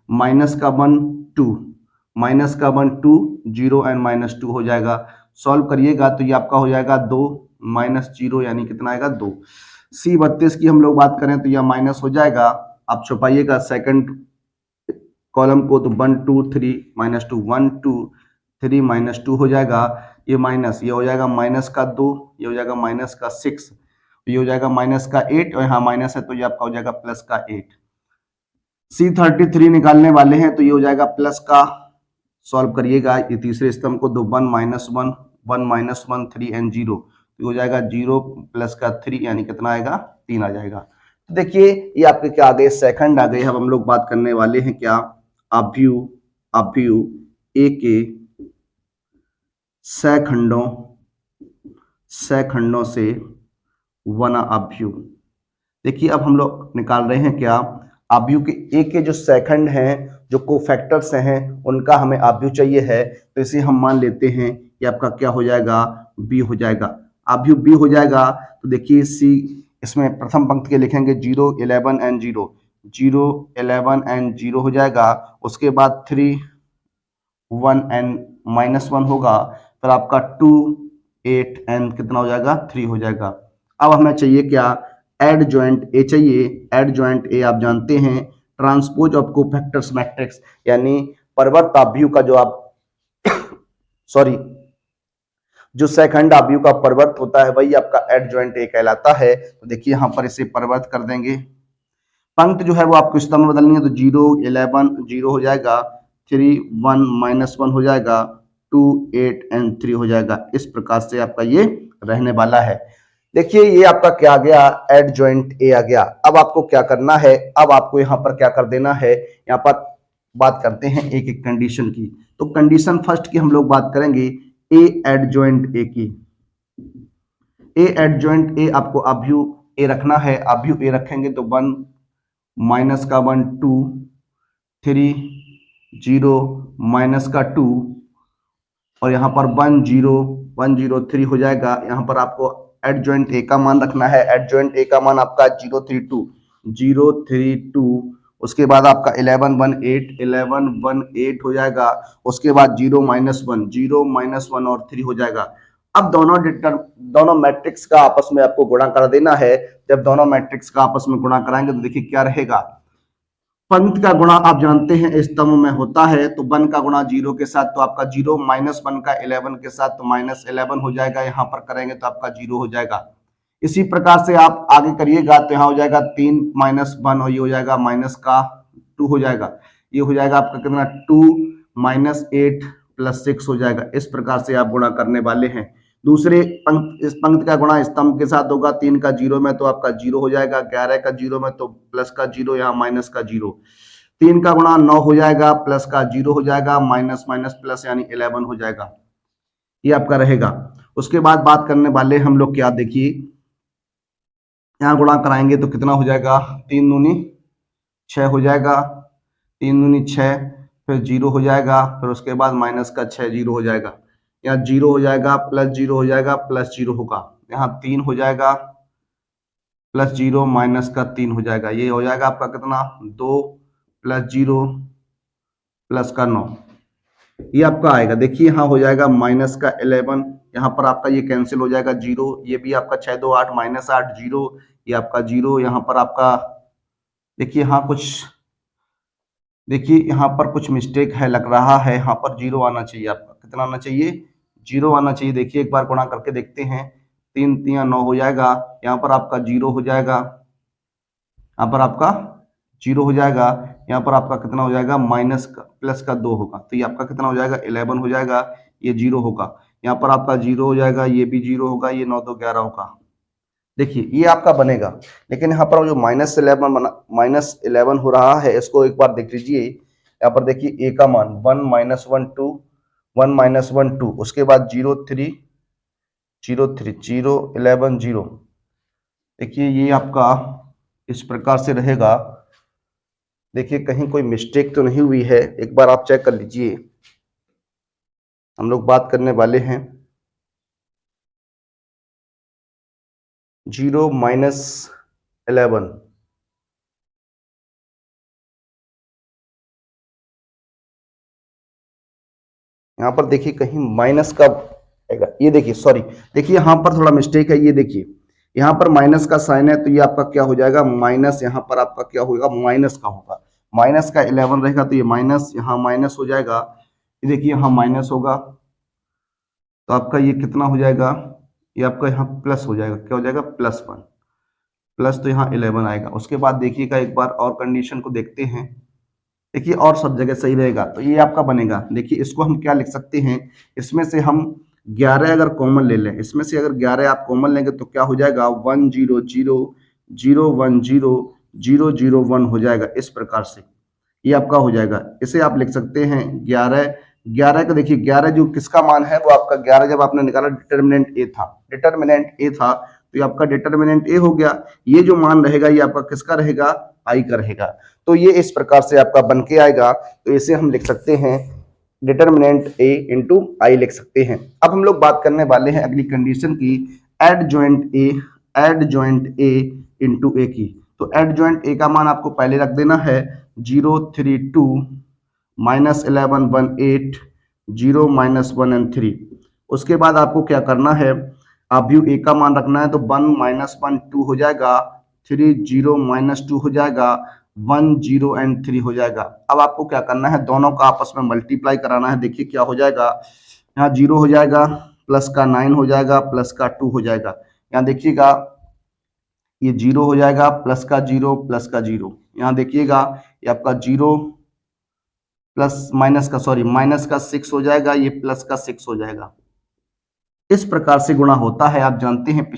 माइनस का 1 2, माइनस का 1 2 0 एंड -2 हो जाएगा। सॉल्व करिएगा तो ये आपका हो जाएगा 2 -0 यानी कितना आएगा 2। C32 की हम लोग बात करें तो यह माइनस हो जाएगा। आप छुपाइएगा सेकंड कॉलम को तो 1 2 3 -2, 1 2 3 -2 हो जाएगा। ये माइनस, ये हो जाएगा माइनस का 2, ये हो जाएगा माइनस का 6, ये हो जाएगा माइनस का 8 और यहाँ माइनस है तो ये आपका हो जाएगा प्लस का 8। C33 निकालने वाले हैं तो ये हो जाएगा प्लस का, सॉल्व करिएगा ये तीसरे स्तंभ को, तो 1 -1 1 -1 3 एंड 0 तो हो जाएगा 0 प्लस का 3 यानी कितना आएगा 3 आ जाएगा। तो देखिए ये आपके क्या आ गए, सेकंड आ गए। अब हम लोग बात करने वाले हैं क्या, अभ्यु ए के सैखंडों से वन अभ्यु। देखिए अब हम लोग निकाल रहे हैं क्या, अभ्यु के ए के जो सेकंड हैं, जो कोफैक्टर्स हैं, उनका हमें अभ्यु चाहिए है। तो इसे हम मान लेते हैं कि आपका क्या हो जाएगा, बी हो जाएगा। अभ्यु बी हो जाएगा तो देखिए सी, इसमें प्रथम पंक्ति के लिखेंगे 0 11 एंड 0, 0 11 एंड 0 हो जाएगा। उसके बाद 3 1 एंड -1 होगा, फिर आपका 2 8 एंड कितना हो जाएगा 3 हो जाएगा। अब हमें चाहिए क्या, एड ज्वाइंट ए चाहिए। एड ज्वाइंट ए आप जानते हैं ट्रांसपोज ऑफ कोफैक्टर्स मैट्रिक्स, यानी परिवर्त अभ्यु का जो आप जो सेकंड अभ्यु का परिवर्त होता है वही आपका एड ज्वाइंट ए कहलाता है। तो देखिए यहाँ पर इसे परिवर्त कर देंगे। पंक्ति जो है वो आपको स्तंभ में बदलनी है तो 0 11 0 हो जाएगा, 3 1 -1 हो जाएगा, 2 8 एंड 3 हो जाएगा। इस प्रकार से आपका ये रहने वाला है। देखिए ये आपका क्या आ गया, एड ज्वाइंट ए आ गया। अब आपको क्या करना है, अब आपको यहाँ पर क्या कर देना है, यहाँ पर बात करते हैं एक एक कंडीशन की। तो कंडीशन फर्स्ट की हम लोग बात करेंगे, ए एड ज्वाइंट ए की। ए एड ज्वाइंट ए आपको अभ्यु ए रखना है। अभ्यु ए रखेंगे तो 1 माइनस का 1 2 3 0 माइनस का 2 और यहाँ पर 1 0 1 0 3 हो जाएगा। यहाँ पर आपको एड ज्वाइंट ए का मान रखना है। एड ज्वाइंट ए का मान आपका 0 3 2, उसके बाद आपका 11 1 8 हो जाएगा। उसके बाद 0 -1 और 3 हो जाएगा। अब दोनों मैट्रिक्स का आपस में आपको गुणा कर देना है। जब दोनों मैट्रिक्स का आपस में गुणा कराएंगे तो देखिए क्या रहेगा, पंक्ति का गुणा आप जानते हैं स्तंभ में होता है, तो 1 का गुणा 0 के साथ तो आपका 0, -1 का 11 के साथ तो -11 हो जाएगा। यहाँ पर करेंगे तो आपका 0 हो जाएगा। इसी प्रकार से आप आगे करिएगा तो यहाँ हो जाएगा 3 -1 और ये हो जाएगा माइनस का 2 हो जाएगा। ये हो जाएगा आपका कितना 2 -8 + 6 हो जाएगा। इस प्रकार से आप गुणा करने वाले हैं। दूसरे इस पंक्ति का गुणा स्तंभ के साथ होगा। 3 का 0 में तो आपका 0 हो जाएगा, 11 का 0 में तो प्लस का 0, यहाँ माइनस का 0। 3 का गुणा 9 हो जाएगा, प्लस का 0 हो जाएगा, माइनस माइनस प्लस यानी 11 हो जाएगा। ये आपका रहेगा। उसके बाद बात करने वाले हम लोग क्या, देखिए यहाँ गुणा कराएंगे तो कितना हो जाएगा, 3 दूनी 6 हो जाएगा, 3 दूनी 6, फिर 0 हो जाएगा, फिर उसके बाद माइनस का 6 0 हो जाएगा, यहाँ 0 हो जाएगा, प्लस 0 हो जाएगा, प्लस 0 होगा, यहाँ 3 हो जाएगा, प्लस 0 माइनस का 3 हो जाएगा, ये हो जाएगा आपका कितना, 2 प्लस 0 प्लस का 9, ये आपका आएगा। देखिए यहाँ हो जाएगा माइनस का 11, यहाँ पर आपका ये कैंसिल हो जाएगा 0, ये भी आपका 6 2 8 माइनस 8 0, ये आपका 0, यहाँ पर आपका देखिए यहाँ कुछ, देखिए यहाँ पर कुछ मिस्टेक है लग रहा है, यहाँ पर 0 आना चाहिए, आपका कितना आना चाहिए, 0 आना चाहिए। देखिए एक बार गुणा करके देखते हैं, 3 3 9 हो जाएगा, यहाँ पर आपका 0 हो जाएगा, यहाँ पर आपका 0 हो जाएगा, यहाँ पर आपका कितना हो जाएगा, माइनस का प्लस का 2 होगा, तो ये आपका कितना हो जाएगा, 11 हो जाएगा, ये 0 होगा, यहाँ पर आपका 0 हो जाएगा, ये भी 0 होगा, ये 9 2 11 होगा। देखिए ये आपका बनेगा, लेकिन यहाँ पर जो -11 हो रहा है, इसको एक बार देख लीजिए। यहाँ पर देखिए ए का मान 1 -1 2 1 -1 2, उसके बाद 0 3 0 3 0 11 0। देखिए ये आपका इस प्रकार से रहेगा। देखिए कहीं कोई मिस्टेक तो नहीं हुई है, एक बार आप चेक कर लीजिए। हम लोग बात करने वाले हैं 0 -11, यहाँ पर देखिए कहीं माइनस का आएगा, ये देखिए सॉरी, देखिए यहाँ पर थोड़ा मिस्टेक है, ये देखिए यहाँ पर माइनस का साइन है, तो ये आपका क्या हो जाएगा, माइनस, यहाँ पर आपका क्या होगा, माइनस का होगा, माइनस का 11 रहेगा, तो ये माइनस, यहाँ माइनस हो जाएगा, ये देखिए यहाँ माइनस होगा, तो आपका ये कितना हो जाएगा, ये आपका यहाँ प्लस हो जाएगा, क्या हो जाएगा, +1, प्लस तो यहाँ 11 आएगा। उसके बाद देखिएगा एक बार और कंडीशन को देखते हैं, देखिए और सब जगह सही रहेगा, तो ये आपका बनेगा। देखिए इसको हम क्या लिख सकते हैं, इसमें से हम 11 अगर कॉमन ले लें, इसमें से अगर 11 आप कॉमन लेंगे तो क्या हो जाएगा, 1 0 0 0 1 0 0 0 1 हो जाएगा, इस प्रकार से ये आपका हो जाएगा। इसे आप लिख सकते हैं 11 11 का, देखिए 11 जो किसका मान है, वो आपका 11 जब आपने निकाला डिटर्मिनेंट ए था, डिटर्मिनेंट ए था, तो ये आपका डिटर्मिनेंट ए हो गया। ये जो मान रहेगा ये आपका किसका रहेगा, आई का रहेगा। तो ये इस प्रकार से आपका बन के आएगा, तो इसे हम लिख सकते हैं डिटर्मिनेंट ए इंटू आई लिख सकते हैं। अब हम लोग बात करने वाले हैं अगली कंडीशन की, एड ज्वाइंट ए इंटू ए की। तो एड ज्वाइंट ए का मान आपको पहले रख देना है 0 3 2 -11 1 8 0 -1 एंड 3। उसके बाद आपको क्या करना है, आप व्यू ए का मान रखना है, तो 1 -1 2 हो जाएगा, 3 0 -2 हो जाएगा, 1 0 एंड 3 हो जाएगा। अब आपको क्या करना है, दोनों का आपस में मल्टीप्लाई कराना है। देखिए क्या हो जाएगा, यहाँ 0 हो जाएगा, प्लस का 9 हो जाएगा, प्लस का 2 हो जाएगा। यहाँ देखिएगा ये 0 हो जाएगा, प्लस का 0 प्लस का 0। यहाँ देखिएगा ये आपका 0 प्लस माइनस का, सॉरी माइनस का 6 हो जाएगा, ये प्लस का 6 हो जाएगा। इस प्रकार से गुणा होता है। आप जानते हैं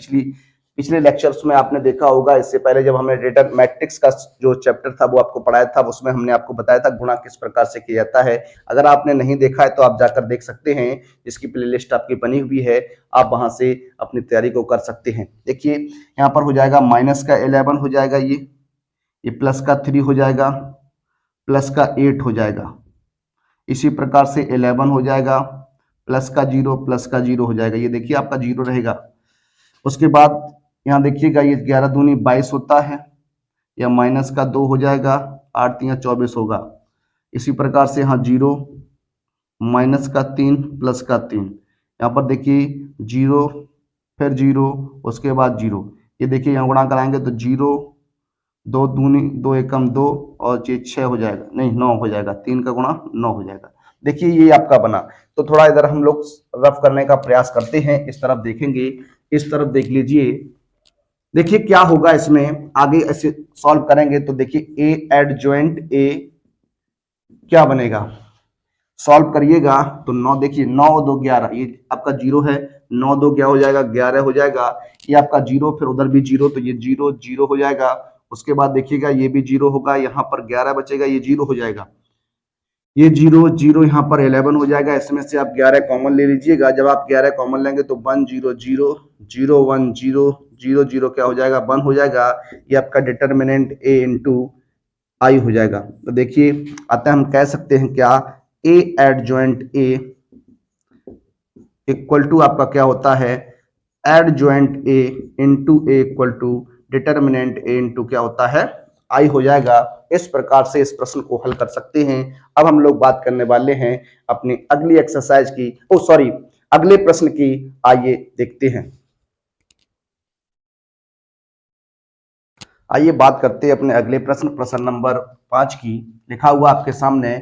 पिछले लेक्चर्स में आपने देखा होगा, इससे पहले जब हमने डेटा मैट्रिक्स का जो चैप्टर था वो आपको पढ़ाया था, उसमें हमने आपको बताया था गुणा किस प्रकार से किया जाता है। अगर आपने नहीं देखा है तो आप जाकर देख सकते हैं, इसकी प्लेलिस्ट आपकी बनी हुई है, आप वहां से अपनी तैयारी को कर सकते हैं। देखिए यहाँ पर हो जाएगा माइनस का 11 हो जाएगा, ये प्लस का 3 हो जाएगा, प्लस का 8 हो जाएगा, इसी प्रकार से 11 हो जाएगा, प्लस का 0 प्लस का 0 हो जाएगा, ये देखिए आपका 0 रहेगा। उसके बाद यहाँ देखिएगा ये 11 दूनी 22 होता है, या माइनस का 2 हो जाएगा, 8 3 24 होगा। इसी प्रकार से यहाँ 0 माइनस का 3 प्लस का 3, यहाँ पर देखिए 0 फिर 0 उसके बाद 0, ये देखिए यहाँ गुणा कराएंगे तो 0 2 दूनी 2 एकम 2 और ये 6 हो जाएगा, नहीं 9 हो जाएगा, 3 का गुणा 9 हो जाएगा। देखिए ये आपका बना। तो थोड़ा इधर हम लोग रफ करने का प्रयास करते हैं, इस तरफ देखेंगे, इस तरफ देख लीजिए। देखिए क्या होगा इसमें, आगे ऐसे सॉल्व करेंगे तो देखिए ए एड ज्वाइंट ए क्या बनेगा, सॉल्व करिएगा तो 9, देखिए 9 2 11, ये आपका 0 है, 9 2 क्या हो जाएगा, 11 हो जाएगा, ये आपका 0 फिर उधर भी 0, तो ये 0 0 हो जाएगा। उसके बाद देखिएगा ये भी 0 होगा, यहाँ पर 11 बचेगा, ये 0 हो जाएगा, ये 0 0 यहाँ पर 11 हो जाएगा। इसमें से आप 11 कॉमन ले लीजिएगा, जब आप 11 कॉमन लेंगे तो 1 0 0 0 1 0 0 0 क्या हो जाएगा 1 हो जाएगा। ये आपका डिटर्मिनेंट a इंटू आई हो जाएगा। तो देखिए अतः हम कह सकते हैं क्या a adjoint a equal to आपका क्या होता है adjoint a into a equal to determinant a into क्या होता है आई हो जाएगा। इस प्रकार से इस प्रश्न को हल कर सकते हैं। अब हम लोग बात करने वाले हैं अपनी अगली एक्सरसाइज की, ओ सॉरी अगले प्रश्न की। आइए देखते हैं। आइए बात करते हैं अपने अगले प्रश्न, प्रश्न नंबर 5 की। लिखा हुआ आपके सामने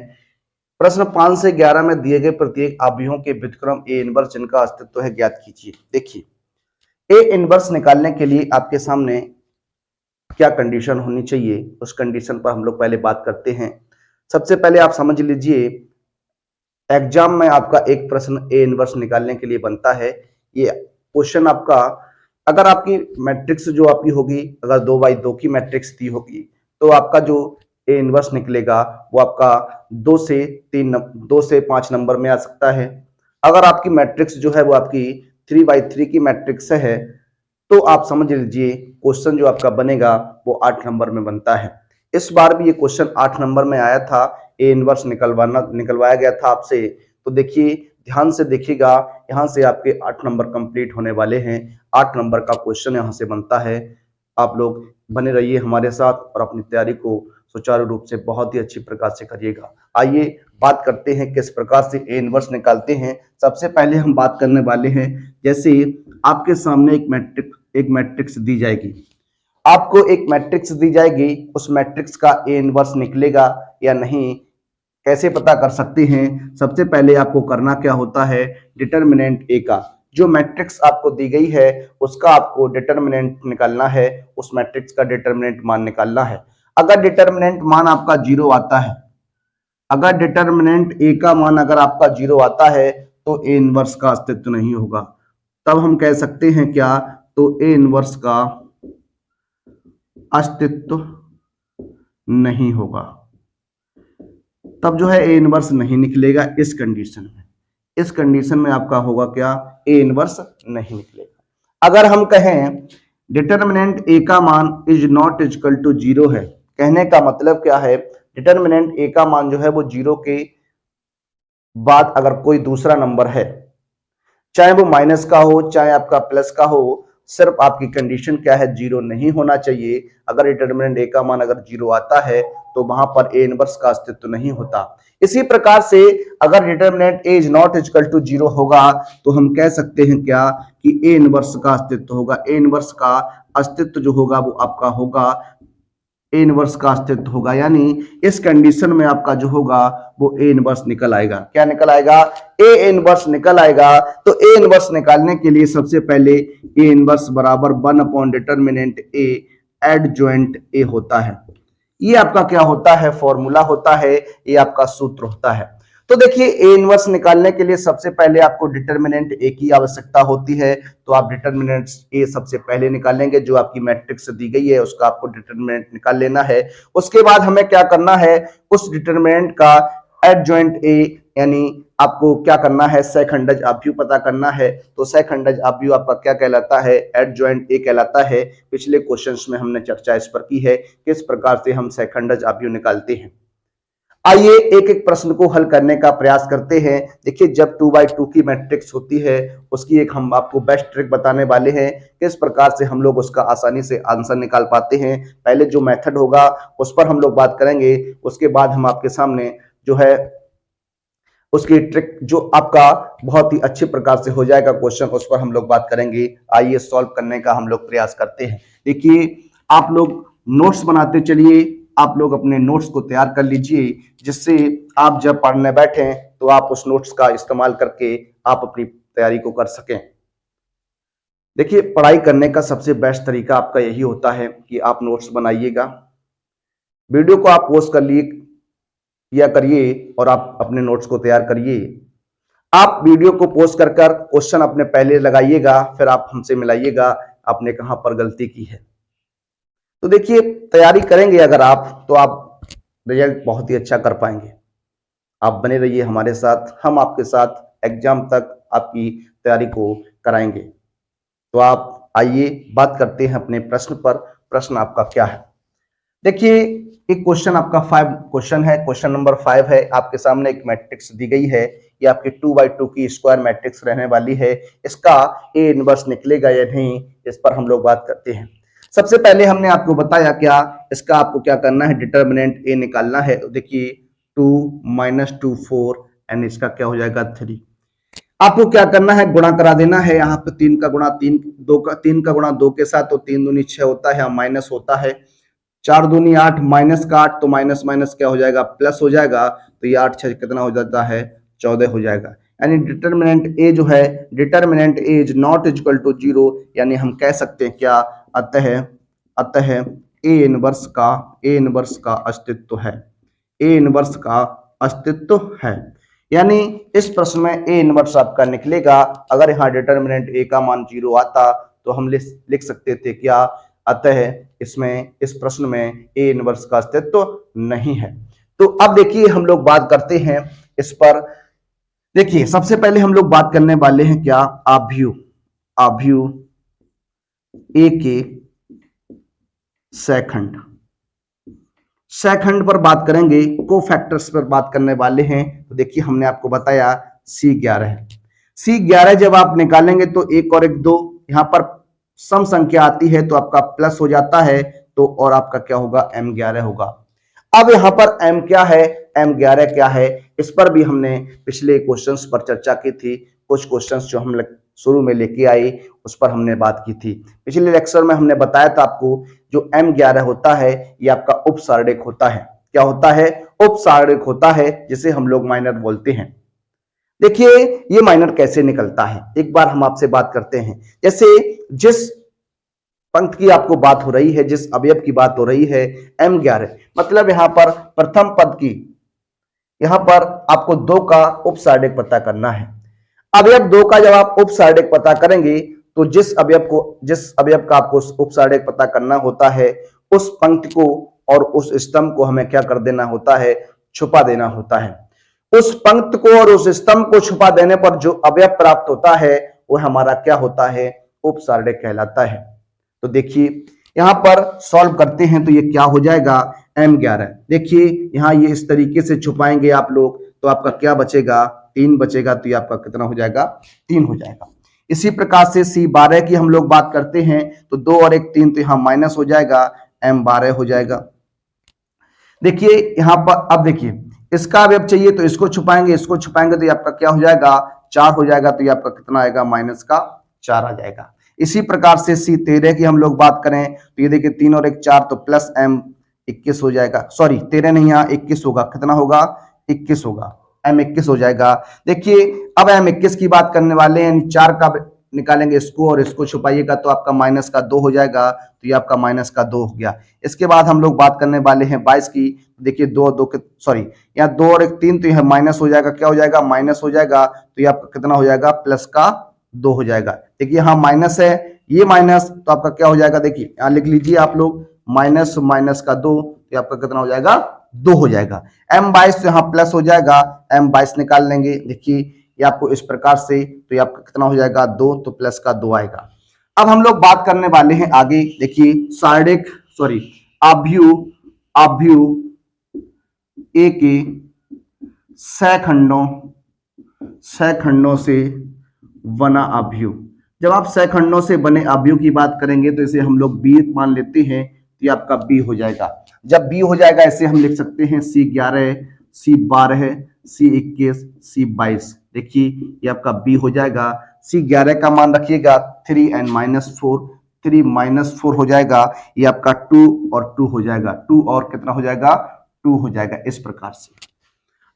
प्रश्न 5 से 11 में दिए गए प्रत्येक अवयवों के व्युत्क्रम ए इनवर्स जिनका अस्तित्व है ज्ञात कीजिए। देखिए ए इनवर्स निकालने के लिए आपके सामने क्या कंडीशन होनी चाहिए, उस कंडीशन पर हम लोग पहले बात करते हैं। सबसे पहले आप समझ लीजिए एग्जाम में आपका एक प्रश्न ए इनवर्स निकालने के लिए बनता है। ये क्वेश्चन आपका अगर आपकी मैट्रिक्स जो आपकी होगी अगर 2x2 की मैट्रिक्स दी होगी तो आपका जो ए इनवर्स निकलेगा वो आपका 2 से 5 नंबर में आ सकता है। अगर आपकी मैट्रिक्स जो है वो आपकी 3x3 की मैट्रिक्स है तो आप समझ लीजिए क्वेश्चन जो आपका बनेगा वो 8 नंबर में बनता है। इस बार भी ये क्वेश्चन 8 नंबर में आया था, ए इनवर्स निकलवाया गया था आपसे। तो देखिए ध्यान से देखिएगा, यहाँ से आपके 8 नंबर कंप्लीट होने वाले हैं। 8 नंबर का क्वेश्चन यहाँ से बनता है। आप लोग बने रहिए हमारे साथ और अपनी तैयारी को सुचारू रूप से बहुत ही अच्छी प्रकार से करिएगा। आइए बात करते हैं किस प्रकार से ए इनवर्स निकालते हैं। सबसे पहले हम बात करने वाले हैं जैसे आपके सामने एक मैट्रिक्स दी जाएगी, आपको एक मैट्रिक्स दी जाएगी, उस मैट्रिक्स का ए इनवर्स निकलेगा या नहीं कैसे पता कर सकते हैं। सबसे पहले आपको करना क्या होता है डिटर्मिनेंट ए का, जो मैट्रिक्स आपको दी गई है उसका आपको डिटर्मिनेंट निकालना है, उस मैट्रिक्स का डिटर्मिनेंट मान निकालना है। अगर डिटर्मिनेंट मान आपका 0 आता है, अगर डिटर्मिनेंट ए का मान अगर आपका 0 आता है तो ए इनवर्स का अस्तित्व नहीं होगा। तब हम कह सकते हैं क्या, तो ए इनवर्स का अस्तित्व नहीं होगा। तब जो है ए इनवर्स नहीं निकलेगा। इस कंडीशन में आपका होगा क्या, ए इनवर्स नहीं निकलेगा। अगर हम कहें डिटर्मिनेंट ए का मान इज नॉट इक्वल टू 0 है, कहने का मतलब क्या है, डिटर्मिनेंट ए का मान जो है वो 0 के बाद अगर कोई दूसरा नंबर है, चाहे वो माइनस का हो चाहे आपका प्लस का हो, सिर्फ आपकी कंडीशन क्या है 0 नहीं होना चाहिए। अगर डिटर्मिनेंट ए का मान अगर 0 आता है तो वहां पर ए इनवर्स का अस्तित्व नहीं होता। इसी प्रकार से अगर determinant A is not equal to 0 होगा तो हम कह सकते हैं क्या कि ए इनवर्स का अस्तित्व होगा। ए इनवर्स का अस्तित्व जो होगा वो आपका होगा, ए इनवर्स का अस्तित्व होगा, यानी इस कंडीशन में आपका जो होगा वो ए इनवर्स निकल आएगा। क्या निकल आएगा, ए इनवर्स निकल आएगा। तो ए इनवर्स निकालने के लिए सबसे पहले ए इनवर्स बराबर 1 अपॉन डिटर्मिनेंट ए एडजॉइंट ए होता है। ये आपका क्या होता है, फॉर्मूला होता है, ये आपका सूत्र होता है। तो देखिए ए इनवर्स निकालने के लिए सबसे पहले आपको डिटर्मिनेंट ए की आवश्यकता होती है। तो आप डिटर्मिनेंट ए सबसे पहले निकालेंगे, जो आपकी मैट्रिक्स दी गई है उसका आपको डिटर्मिनेंट निकाल लेना है। उसके बाद हमें क्या करना है, उस डिटर्मिनेंट का एडजॉइंट ए यानी आपको क्या करना है, सहखंडज अवयव पता करना है। तो सहखंडज अवयव आपका क्या कहलाता है, एडजॉइंट ए कहलाता है। पिछले क्वेश्चंस में हमने चर्चा इस पर की है किस प्रकार से हम सहखंडज अवयव निकालते हैं। आइए एक एक प्रश्न को हल करने का प्रयास करते हैं। देखिए जब 2x2 की मैट्रिक्स होती है उसकी एक हम आपको बेस्ट ट्रिक बताने वाले हैं, किस प्रकार से हम लोग उसका आसानी से आंसर निकाल पाते हैं। पहले जो मेथड होगा उस पर हम लोग बात करेंगे, उसके बाद हम आपके सामने जो है उसकी ट्रिक जो आपका बहुत ही अच्छे प्रकार से हो जाएगा क्वेश्चन, उस पर हम लोग बात करेंगे। आइए सॉल्व करने का हम लोग प्रयास करते हैं। देखिए आप लोग नोट्स बनाते चलिए, आप लोग अपने नोट्स को तैयार कर लीजिए, जिससे आप जब पढ़ने बैठें तो आप उस नोट्स का इस्तेमाल करके आप अपनी तैयारी को कर सकें। देखिए पढ़ाई करने का सबसे बेस्ट तरीका आपका यही होता है कि आप नोट्स बनाइएगा, वीडियो को आप पोस्ट कर लिए किया करिए और आप अपने नोट्स को तैयार करिए। आप वीडियो को पोस्ट कर क्वेश्चन अपने पहले लगाइएगा, फिर आप हमसे मिलाइएगा आपने कहां पर गलती की है। तो देखिए तैयारी करेंगे अगर आप तो आप रिजल्ट बहुत ही अच्छा कर पाएंगे। आप बने रहिए हमारे साथ, हम आपके साथ एग्जाम तक आपकी तैयारी को कराएंगे। तो आप आइए बात करते हैं अपने प्रश्न पर। प्रश्न आपका क्या है? देखिए, एक क्वेश्चन आपका 5 क्वेश्चन है। क्वेश्चन नंबर 5 है, आपके सामने एक मैट्रिक्स दी गई है। ये आपकी 2x2 की स्क्वायर मैट्रिक्स रहने वाली है। इसका ए इनवर्स निकलेगा या नहीं, इस पर हम लोग बात करते हैं। सबसे पहले हमने आपको बताया क्या, इसका आपको क्या करना है, डिटर्मिनेंट ए निकालना है। तो देखिए 2 - 2 4 एंड इसका क्या हो जाएगा 3। आपको क्या करना है, गुणा करा देना है। यहाँ पे 3 का गुणा 3, 2 का 3 का गुणा 2 के साथ, तो 3 दूनी 6 होता है, माइनस होता है। 4 दूनी 8, माइनस का 8, तो माइनस माइनस क्या हो जाएगा, प्लस हो जाएगा। तो ये 8 6 कितना हो जाता है, 14 हो जाएगा। यानी डिटर्मिनेंट ए जो है, determinant A is not equal to 0, यानी हम कह सकते हैं क्या, अतः अतः ए इनवर्स का अस्तित्व है। ए इनवर्स का अस्तित्व है, यानी इस प्रश्न में ए इनवर्स आपका निकलेगा। अगर यहाँ डिटर्मिनेंट ए का मान 0 आता तो हम लिख सकते थे क्या, अतः इसमें इस प्रश्न में ए इनवर्स का अस्तित्व नहीं है। तो अब देखिए हम लोग बात करते हैं इस पर। देखिए सबसे पहले हम लोग बात करने वाले हैं क्या, आव्यूह ए के सेकंड पर बात करेंगे, कोफैक्टर्स पर बात करने वाले हैं। तो देखिए हमने आपको बताया C11 जब आप निकालेंगे तो 1 और 1 2, यहां पर सम संख्या आती है तो आपका प्लस हो जाता है, तो और आपका क्या होगा, M11 होगा। अब यहां पर M क्या है, M11 क्या है, इस पर भी हमने पिछले क्वेश्चंस पर चर्चा की थी। कुछ क्वेश्चंस जो हम शुरू में लेके आए उस पर हमने बात की थी। पिछले लेक्चर में हमने बताया था आपको, जो M11 होता है ये आपका उपसारणिक होता है। क्या होता है, उपसारणिक होता है, जिसे हम लोग माइनर बोलते हैं। देखिए ये माइनर कैसे निकलता है, एक बार हम आपसे बात करते हैं। जैसे जिस पंक्ति की आपको बात हो रही है, जिस अवयव की बात हो रही है, M11, मतलब यहां पर प्रथम पद की, यहां पर आपको 2 का उपसारणिक पता करना है। अवयव 2 का जब आप उपसारणिक पता करेंगे तो जिस अवयव का आपको उपसारणिक पता करना होता है, उस पंक्ति को और उस स्तंभ को हमें क्या कर देना होता है, छुपा देना होता है। उस पंक्ति को और उस स्तंभ को छुपा देने पर जो अवयव प्राप्त होता है वो हमारा क्या होता है, उपसारणिक कहलाता है। तो देखिए यहां पर सॉल्व करते हैं तो ये क्या हो जाएगा, M11। देखिए यहां ये इस तरीके से छुपाएंगे आप लोग तो आपका क्या बचेगा, 3 बचेगा। तो ये आपका कितना हो जाएगा, 3 हो जाएगा। इसी प्रकार से C12 की हम लोग बात करते हैं तो 2 और 1 3, तो यहाँ माइनस हो जाएगा, M12 हो जाएगा। देखिए यहां पर अब देखिए इसका अवयव चाहिए तो इसको छुपाएंगे तो ये आपका क्या हो जाएगा, 4 हो जाएगा। तो ये आपका कितना आएगा, माइनस का 4 आ जाएगा। इसी प्रकार से C13 की हम लोग बात करें तो ये देखिए 3 और 1 4, तो प्लस M21 हो जाएगा। सॉरी 13 नहीं, यहाँ 21 होगा। कितना होगा, 21 होगा, M21 हो जाएगा। देखिए अब M21 की बात करने वाले हैं, 4 का निकालेंगे इसको और इसको छुपाइएगा तो आपका माइनस का 2 हो जाएगा। तो ये आपका माइनस का 2 हो गया। इसके बाद हम लोग बात करने वाले हैं 22 की। देखिए 2 और 2 के सॉरी यहाँ 2 और 1 3, तो यह माइनस हो जाएगा। क्या हो जाएगा, माइनस हो जाएगा। तो ये आपका कितना हो जाएगा, प्लस का 2 हो जाएगा। देखिए यहाँ माइनस है, ये माइनस, तो आपका क्या हो जाएगा, देखिए यहाँ लिख लीजिए आप लोग, माइनस माइनस का 2, तो आपका कितना हो जाएगा, 2 हो जाएगा। M22 तो यहाँ प्लस हो जाएगा, M22 निकाल लेंगे। देखिए ये आपको इस प्रकार से, तो ये आपका कितना हो जाएगा, 2, तो प्लस का 2 आएगा। अब हम लोग बात करने वाले हैं आगे। देखिए सारणिक सॉरी आव्यूह ए के सैखंडों से बना आव्यूह। जब आप सैखंडों से बने आव्यूह की बात करेंगे तो इसे हम लोग B मान लेते हैं, तो ये आपका B हो जाएगा। जब B हो जाएगा इसे हम लिख सकते हैं C11 C12 C21 C22। देखिए ये आपका B हो जाएगा। C11 का मान रखिएगा 3 and -4, 3 -4 हो जाएगा। ये आपका 2 और 2 हो जाएगा, 2 और कितना हो जाएगा, 2 हो जाएगा। इस प्रकार से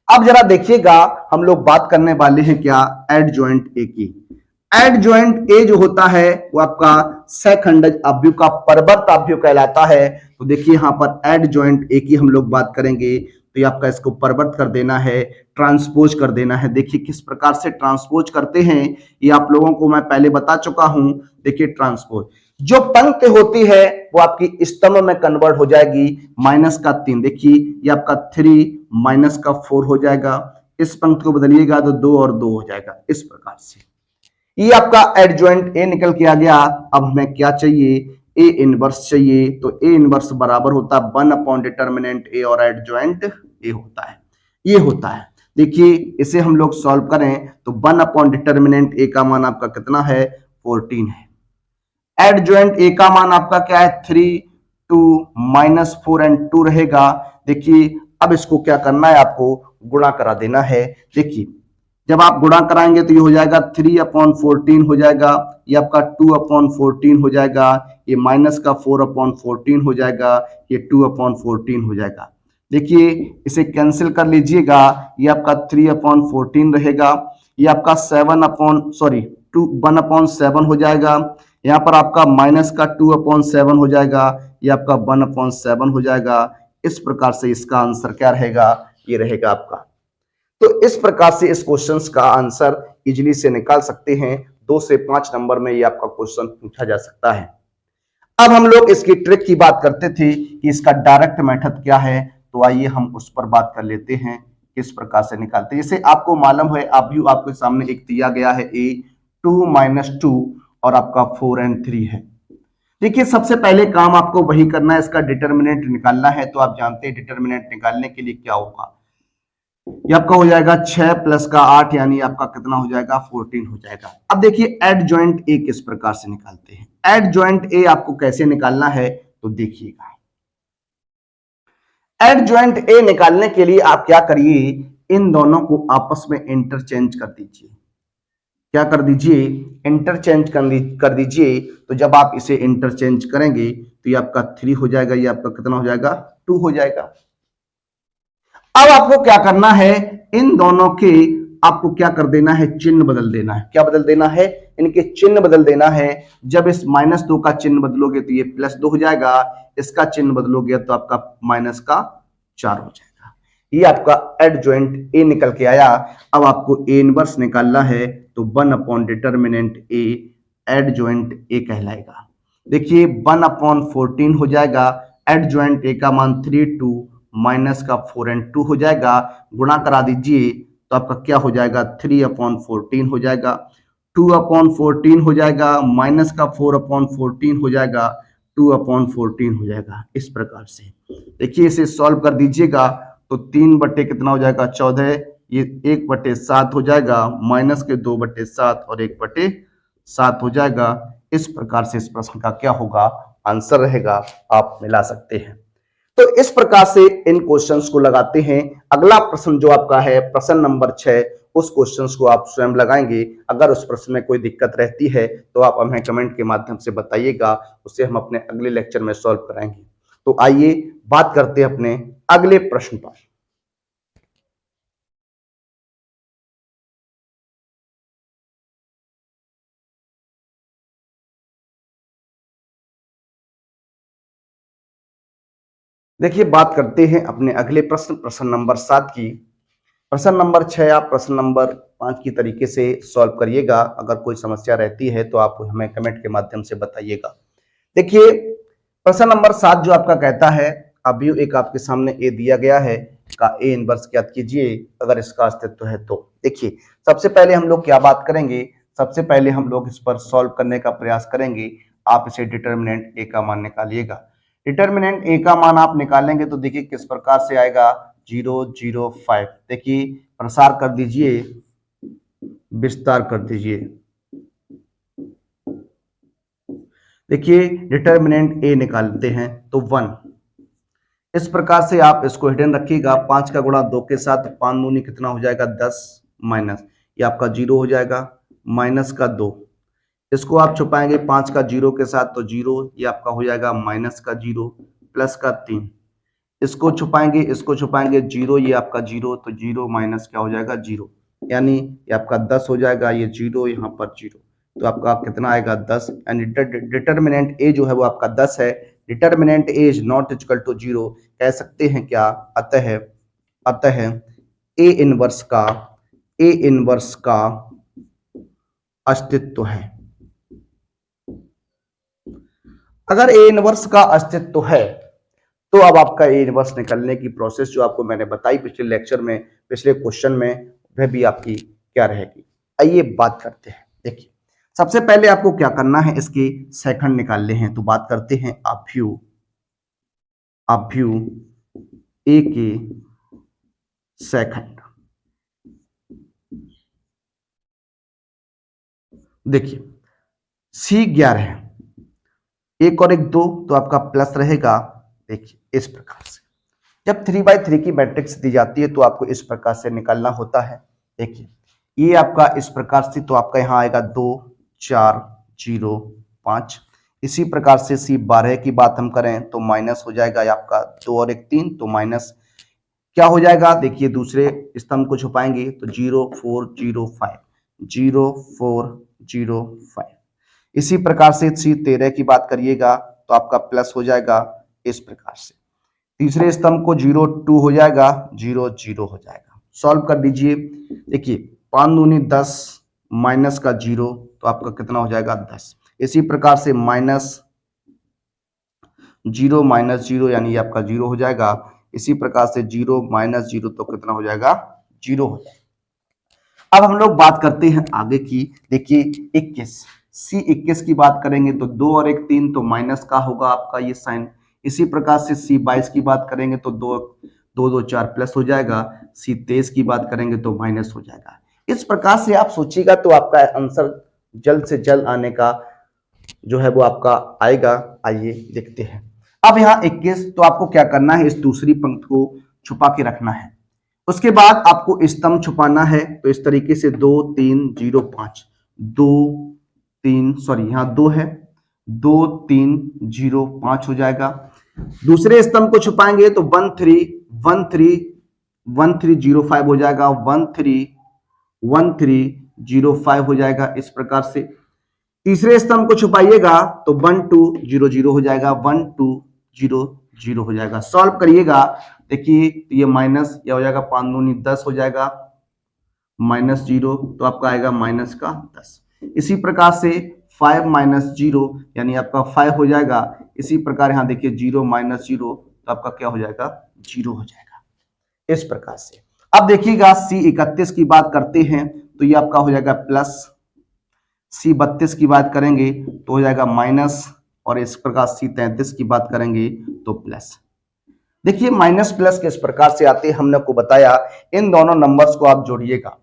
अब जरा देखिएगा हम लोग बात करने वाले हैं क्या, एडजॉइंट ए की। एडजॉइंट ए जो होता है वो आपका सैखंडज आव्यूह का परवर्त आव्यूह कहलाता है। तो देखिए यहाँ पर एडजॉइंट ए की हम लोग बात करेंगे तो ये आपका इसको परवर्त कर देना है, ट्रांसपोज कर देना है। देखिए किस प्रकार से ट्रांसपोज करते हैं ये आप लोगों को मैं पहले बता चुका हूं। देखिए ट्रांसपोज, जो पंक्ति होती है वो आपकी स्तंभ में कन्वर्ट हो जाएगी, माइनस का 3। देखिए ये आपका 3 माइनस का 4 हो जाएगा। इस पंक्ति को बदलिएगा तो 2 और 2 हो जाएगा। इस प्रकार से ये आपका एडजॉइंट ए निकल के आ गया। अब हमें क्या चाहिए, ए इनवर्स चाहिए। तो ए इनवर्स बराबर होता है 1 अपॉन डिटर्मिनेंट ए और एडजॉइंट ए होता है, ये होता है। देखिए इसे हम लोग सॉल्व करें तो 1 अपॉन डिटर्मिनेंट ए का मान आपका कितना है, 14 है। एडजॉइंट ए का मान आपका क्या है, 3, 2, -4 एंड 2 रहेगा। देखिए अब इसको क्या करना है, आपको गुणा करा देना है। देखिए जब आप गुणा कराएंगे तो ये हो जाएगा 3 अपॉन 14 हो जाएगा, ये आपका 2 अपॉन 14 हो जाएगा, ये माइनस का 4 अपॉन 14 हो जाएगा, ये 2 अपॉन 14 हो जाएगा। देखिए इसे कैंसिल कर लीजिएगा, ये आपका 3 अपॉन 14 रहेगा, ये आपका 7 अपॉन सॉरी 1 अपॉन 7 हो जाएगा, यहाँ पर आपका माइनस का 2 अपॉन 7 हो जाएगा, ये आपका 1 अपॉन 7 हो जाएगा। इस प्रकार से इसका आंसर क्या रहेगा, ये रहेगा आपका। तो इस प्रकार से इस क्वेश्चन का आंसर इजीली से निकाल सकते हैं। 2 से 5 नंबर में ये आपका क्वेश्चन पूछा जा सकता है। अब हम लोग इसकी ट्रिक की बात करते थे कि इसका डायरेक्ट मेथड क्या है, तो आइए हम उस पर बात कर लेते हैं किस प्रकार से निकालते हैं। जैसे आपको मालूम है, अभी आपके सामने एक दिया गया है ए 2 - 2 और आपका 4 एंड 3 है। देखिए सबसे पहले काम आपको वही करना है, इसका डिटर्मिनेंट निकालना है। तो आप जानते हैं डिटर्मिनेंट निकालने के लिए क्या होगा, ये आपका हो जाएगा 6 प्लस का 8 यानी आपका कितना हो जाएगा, 14 हो जाएगा। अब देखिए एड जॉइंट ए किस प्रकार से निकालते हैं। एड जॉइंट ए आपको कैसे निकालना है, तो देखिएगा एड जॉइंट ए निकालने के लिए आप क्या करिए, इन दोनों को आपस में इंटरचेंज कर दीजिए। क्या कर दीजिए, इंटरचेंज कर दीजिए। तो जब आप इसे इंटरचेंज करेंगे तो ये आपका 3 हो जाएगा, ये आपका कितना हो जाएगा, 2 हो जाएगा। अब आपको क्या करना है, इन दोनों के आपको क्या कर देना है, चिन्ह बदल देना है। क्या बदल देना है, इनके चिन्ह बदल देना है। जब इस -2 का चिन्ह बदलोगे तो ये +2 हो जाएगा, इसका चिन्ह बदलोगे तो आपका -4 हो जाएगा। ये आपका एडजॉइंट ए निकल के आया। अब आपको ए इनवर्स निकालना है तो 1 अपॉन डिटर्मिनेंट ए एडजॉइंट ए कहलाएगा। देखिए 1 अपॉन 14 हो जाएगा, एडजॉइंट ए का मान 3, 2 माइनस का 4 एंड 2 हो जाएगा। गुणा करा दीजिए तो आपका क्या हो जाएगा, 3 अपॉन 14 हो जाएगा, 2 अपॉन 14 हो जाएगा, माइनस का 4 अपॉन 14 हो जाएगा, 2 अपॉन 14 हो जाएगा। इस प्रकार से देखिए इसे सॉल्व कर दीजिएगा तो 3 बटे कितना हो जाएगा, 14, ये 1/7 हो जाएगा, माइनस के 2/7 और 1/7 हो जाएगा। इस प्रकार से इस प्रश्न का क्या होगा, आंसर रहेगा, आप मिला सकते हैं। तो इस प्रकार से इन क्वेश्चंस को लगाते हैं। अगला प्रश्न जो आपका है प्रश्न नंबर 6, उस क्वेश्चंस को आप स्वयं लगाएंगे। अगर उस प्रश्न में कोई दिक्कत रहती है तो आप हमें कमेंट के माध्यम से बताइएगा, उसे हम अपने अगले लेक्चर में सॉल्व कराएंगे। तो आइए बात करते हैं अपने अगले प्रश्न पर। देखिए बात करते हैं अपने अगले प्रश्न, प्रश्न नंबर 7 की। प्रश्न नंबर 6 आप प्रश्न नंबर 5 की तरीके से सॉल्व करिएगा। अगर कोई समस्या रहती है तो आप हमें कमेंट के माध्यम से बताइएगा। देखिए प्रश्न नंबर 7 जो आपका कहता है, अभी एक आपके सामने ए दिया गया है, का ए इनवर्स ज्ञात कीजिए अगर इसका अस्तित्व है तो। देखिए सबसे पहले हम लोग क्या बात करेंगे, सबसे पहले हम लोग इस पर सॉल्व करने का प्रयास करेंगे। आप इसे डिटर्मिनेंट ए का मान निकालिएगा। डिटर्मिनेंट ए का मान आप निकालेंगे तो देखिए किस प्रकार से आएगा, 0, 0, 5। देखिए प्रसार कर दीजिए, विस्तार कर दीजिए। देखिए डिटर्मिनेंट ए निकालते हैं तो 1। इस प्रकार से आप इसको हिडन रखिएगा। 5 का गुणा 2 के साथ, 5 दूनी कितना हो जाएगा, 10, माइनस ये आपका 0 हो जाएगा, माइनस का 2। इसको आप छुपाएंगे 5 का 0 के साथ तो 0, ये आपका हो जाएगा माइनस का 0, प्लस का 3। इसको छुपाएंगे, इसको छुपाएंगे 0, ये आपका 0, तो 0 माइनस क्या हो जाएगा, 0, यानी ये आपका 10 हो जाएगा, ये 0 यहाँ पर 0, तो आपका कितना आएगा, 10। एंड डिटर्मिनेंट ए जो है वो आपका 10 है। Determinant A is not equal to 0 कह सकते हैं क्या, अतः अतः ए इनवर्स का अस्तित्व है। अगर ए इनवर्स का अस्तित्व है तो अब आपका ए इनवर्स निकलने की प्रोसेस जो आपको मैंने बताई पिछले लेक्चर में, पिछले क्वेश्चन में, वह भी आपकी क्या रहेगी। आइए बात करते हैं। देखिए सबसे पहले आपको क्या करना है, इसके सेकंड निकालने हैं। तो बात करते हैं अभ्यू ए के सेकंड। देखिए C 11 है, एक और एक 2, तो आपका प्लस रहेगा। देखिए इस प्रकार से जब 3/3 की मैट्रिक्स दी जाती है तो आपको इस प्रकार से निकालना होता है। देखिए ये आपका इस प्रकार से, तो आपका यहाँ आएगा 2 4 0 5। इसी प्रकार से C 12 की बात हम करें तो माइनस हो जाएगा आपका 2 और 1 3, तो माइनस क्या हो जाएगा, देखिए दूसरे स्तंभ को छुपाएंगे तो 0 4 0 5 0 4 0 5। इसी प्रकार से C 13 की बात करिएगा तो आपका प्लस हो जाएगा इस प्रकार से। तीसरे स्तंभ को 0 2 हो जाएगा, 0 0 हो जाएगा। सॉल्व कर दीजिए। देखिए 5 दूनी 10 माइनस का 0, तो आपका कितना हो जाएगा 10। इसी प्रकार से माइनस 0 माइनस 0 यानी आपका 0 हो जाएगा। इसी प्रकार से 0 माइनस 0 तो कितना हो जाएगा, 0 हो जाएगा। अब हम लोग बात करते हैं आगे की। देखिए 21 C 21 की बात करेंगे तो 2 और 1 3, तो माइनस का होगा आपका ये साइन। इसी प्रकार से C 22 की बात करेंगे तो 2 2 2 4 प्लस हो जाएगा। C 23 की बात करेंगे तो माइनस हो जाएगा। इस प्रकार से आप सोचिएगा तो आपका आंसर जल्द से जल्द आने का जो है वो आपका आएगा। आइए देखते हैं। अब यहाँ 21, तो आपको क्या करना है, इस दूसरी पंक्ति को छुपा के रखना है। उसके बाद आपको स्तंभ छुपाना है। तो इस तरीके से 2 3 0 5 2 3, सॉरी यहाँ 2 है, 2 3 0 5 हो जाएगा। दूसरे स्तंभ को छुपाएंगे तो 1 3 1 3 1 3 0 5 हो जाएगा, 1 3 1 3 0 5 हो जाएगा। इस प्रकार से तीसरे स्तंभ को छुपाइएगा तो 1 2 0 0 हो जाएगा, 1 2 0 0 हो जाएगा। सॉल्व करिएगा। देखिए ये माइनस, यह हो जाएगा 5 दूनी 10 हो जाएगा, माइनस 0, तो आपका आएगा माइनस का 10। इसी प्रकार से 5 माइनस 0 यानी आपका 5 हो जाएगा। इसी प्रकार यहाँ देखिए 0 माइनस 0, तो आपका क्या हो जाएगा, 0 हो जाएगा। इस प्रकार से अब देखिएगा C 31 की बात करते हैं तो ये आपका हो जाएगा प्लस। C 32 की बात करेंगे तो हो जाएगा माइनस, और इस प्रकार C 33 की बात करेंगे तो प्लस। देखिए माइनस प्लस किस प्रकार से आते हैं, हमने आपको बताया। इन दोनों नंबर्स को आप जोड़िएगा।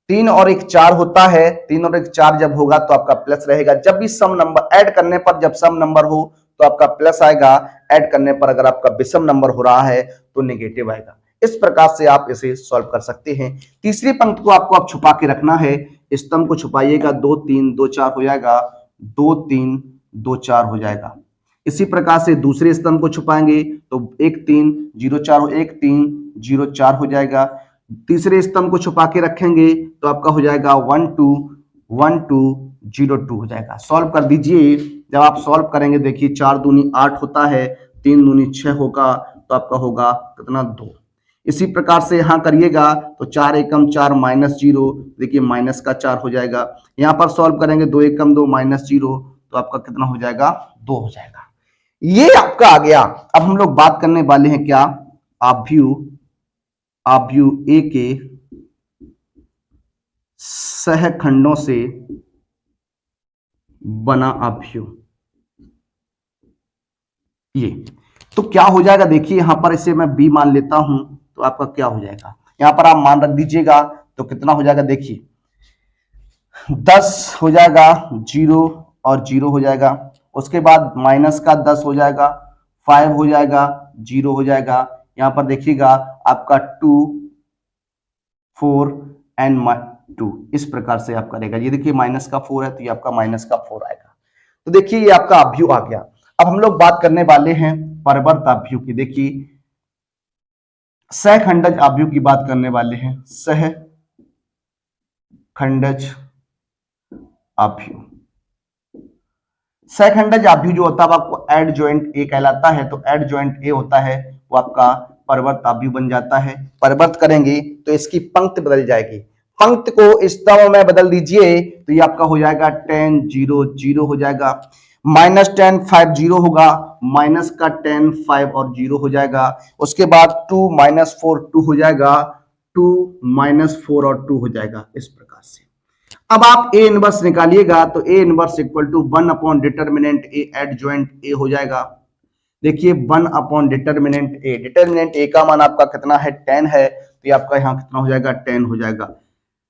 3 और 1 4 होता है, 3 और 1 4 जब होगा तो आपका प्लस रहेगा। जब भी सम नंबर ऐड करने पर, जब सम नंबर हो तो आपका प्लस आएगा, ऐड करने पर अगर आपका विषम नंबर हो रहा है तो नेगेटिव आएगा। इस प्रकार से आप इसे सॉल्व कर सकते हैं। तीसरी पंक्ति को आपको आप छुपा के रखना है। स्तंभ को छुपाइएगा, 2 3 2 4 हो जाएगा, 2 3 2 4 हो जाएगा। इसी प्रकार से दूसरे स्तंभ को छुपाएंगे तो 1 3 0 4 1 3 0 4 हो जाएगा। तीसरे स्तंभ को छुपा के रखेंगे तो आपका हो जाएगा 1 2 1 2 0 2 हो जाएगा। सॉल्व कर दीजिए। जब आप सॉल्व करेंगे देखिए 4 दूनी 8 होता है, 3 दूनी 6 होगा, तो आपका होगा कितना, 2। इसी प्रकार से यहाँ करिएगा तो 4 एकम 4 माइनस 0, देखिए माइनस का 4 हो जाएगा। यहाँ पर सॉल्व करेंगे 2 एकम 2 माइनस 0, तो आपका कितना हो जाएगा, 2 हो जाएगा। ये आपका आ गया। अब हम लोग बात करने वाले हैं क्या, आव्यूह ए के सहखंडों से बना आव्यूह। ये तो क्या हो जाएगा, देखिए यहां पर इसे मैं बी मान लेता हूं तो आपका क्या हो जाएगा, यहां पर आप मान रख दीजिएगा तो कितना हो जाएगा, देखिए 10 हो जाएगा, 0 और 0 हो जाएगा। उसके बाद माइनस का 10 हो जाएगा, 5 हो जाएगा, 0 हो जाएगा। यहां पर देखिएगा आपका 2 4 एंड 2, इस प्रकार से आप करेगा। ये देखिए माइनस का 4 है तो ये आपका माइनस का 4 आएगा। तो देखिए ये आपका आव्यूह आ गया। अब हम लोग बात करने वाले हैं परवर्त आव्यूह की। देखिए सहखंडज आव्यूह की बात करने वाले हैं। सहखंडज आव्यूह, सहखंडज आव्यूह जो होता है आपको एड जॉइंट ए कहलाता है। तो एड जॉइंट ए होता है वो आपका परवर्त आव्यूह बन जाता है। परवर्त करेंगे तो इसकी पंक्ति बदल जाएगी। पंक्ति को स्तंभ में बदल दीजिए तो ये आपका हो जाएगा 10 0 0 हो जाएगा। माइनस 10 5 0 होगा, माइनस का 10 5 और 0 हो जाएगा। उसके बाद 2 माइनस 4 2 हो जाएगा, 2 माइनस 4 और 2 हो जाएगा। इस प्रकार से अब आप ए इनवर्स निकालिएगा तो A inverse equal to 1 upon determinant A adjoint A हो जाएगा। देखिए 1 अपॉन डिटर्मिनेंट ए का मान आपका कितना है 10 है, तो ये आपका यहाँ कितना हो जाएगा 10 हो जाएगा।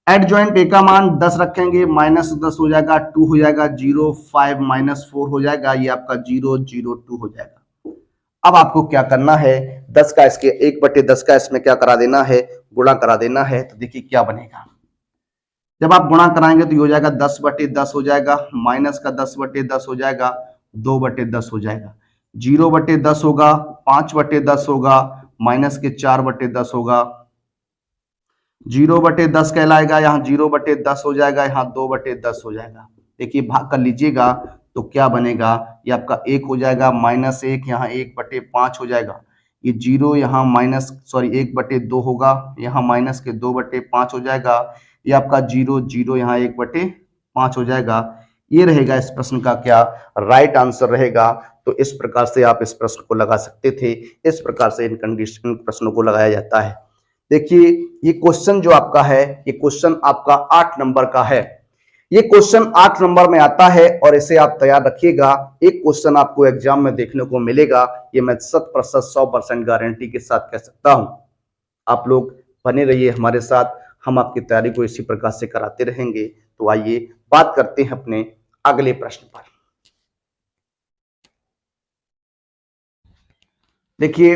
एडजॉइंट ए का मान 10 रखेंगे, -10 हो जाएगा, 2 हो जाएगा, 0 5 -4 हो जाएगा, ये आपका 0 0 2 हो जाएगा। अब आपको क्या करना है, 10 का इसके 1/10 का इसमें क्या करा देना है, गुणा करा देना है। तो देखिए क्या बनेगा, जब आप गुणा कराएंगे तो ये हो जाएगा 10/10 हो जाएगा, माइनस का 10/10 हो जाएगा, 2/10 हो जाएगा, 0/10 होगा, 5/10 होगा, माइनस के 4/10 होगा, 0/10 कहलाएगा, यहाँ 0/10 हो जाएगा, यहाँ 2/10 हो जाएगा। देखिए भाग कर लीजिएगा तो क्या बनेगा, ये आपका 1 हो जाएगा, -1 यहाँ 1/5 हो जाएगा, ये 0 यहाँ माइनस सॉरी 1/2 होगा, यहाँ माइनस के 2/5 हो जाएगा, ये आपका 0 0 यहाँ 1/5 हो जाएगा। ये रहेगा इस प्रश्न का क्या राइट आंसर रहेगा। तो इस प्रकार से आप इस प्रश्न को लगा सकते थे, इस प्रकार से इन कंडीशन प्रश्नों को लगाया जाता है। देखिए ये क्वेश्चन जो आपका है, ये क्वेश्चन आपका 8 नंबर का है। ये क्वेश्चन 8 नंबर में आता है और इसे आप तैयार रखिएगा। एक क्वेश्चन आपको एग्जाम में देखने को मिलेगा, ये मैं 100% गारंटी के साथ कह सकता हूं। आप लोग बने रहिए हमारे साथ, हम आपकी तैयारी को इसी प्रकार से कराते रहेंगे। तो आइए बात करते हैं अपने अगले प्रश्न पर। देखिए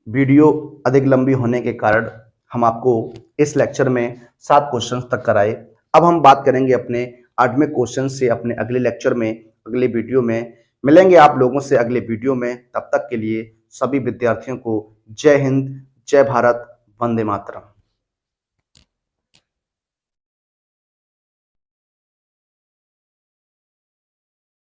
वीडियो अधिक लंबी होने के कारण हम आपको इस लेक्चर में 7 क्वेश्चंस तक कराए। अब हम बात करेंगे अपने 8वें क्वेश्चन से अपने अगले लेक्चर में, अगले वीडियो में। मिलेंगे आप लोगों से अगले वीडियो में, तब तक के लिए सभी विद्यार्थियों को जय हिंद, जय भारत, वंदे मातरम।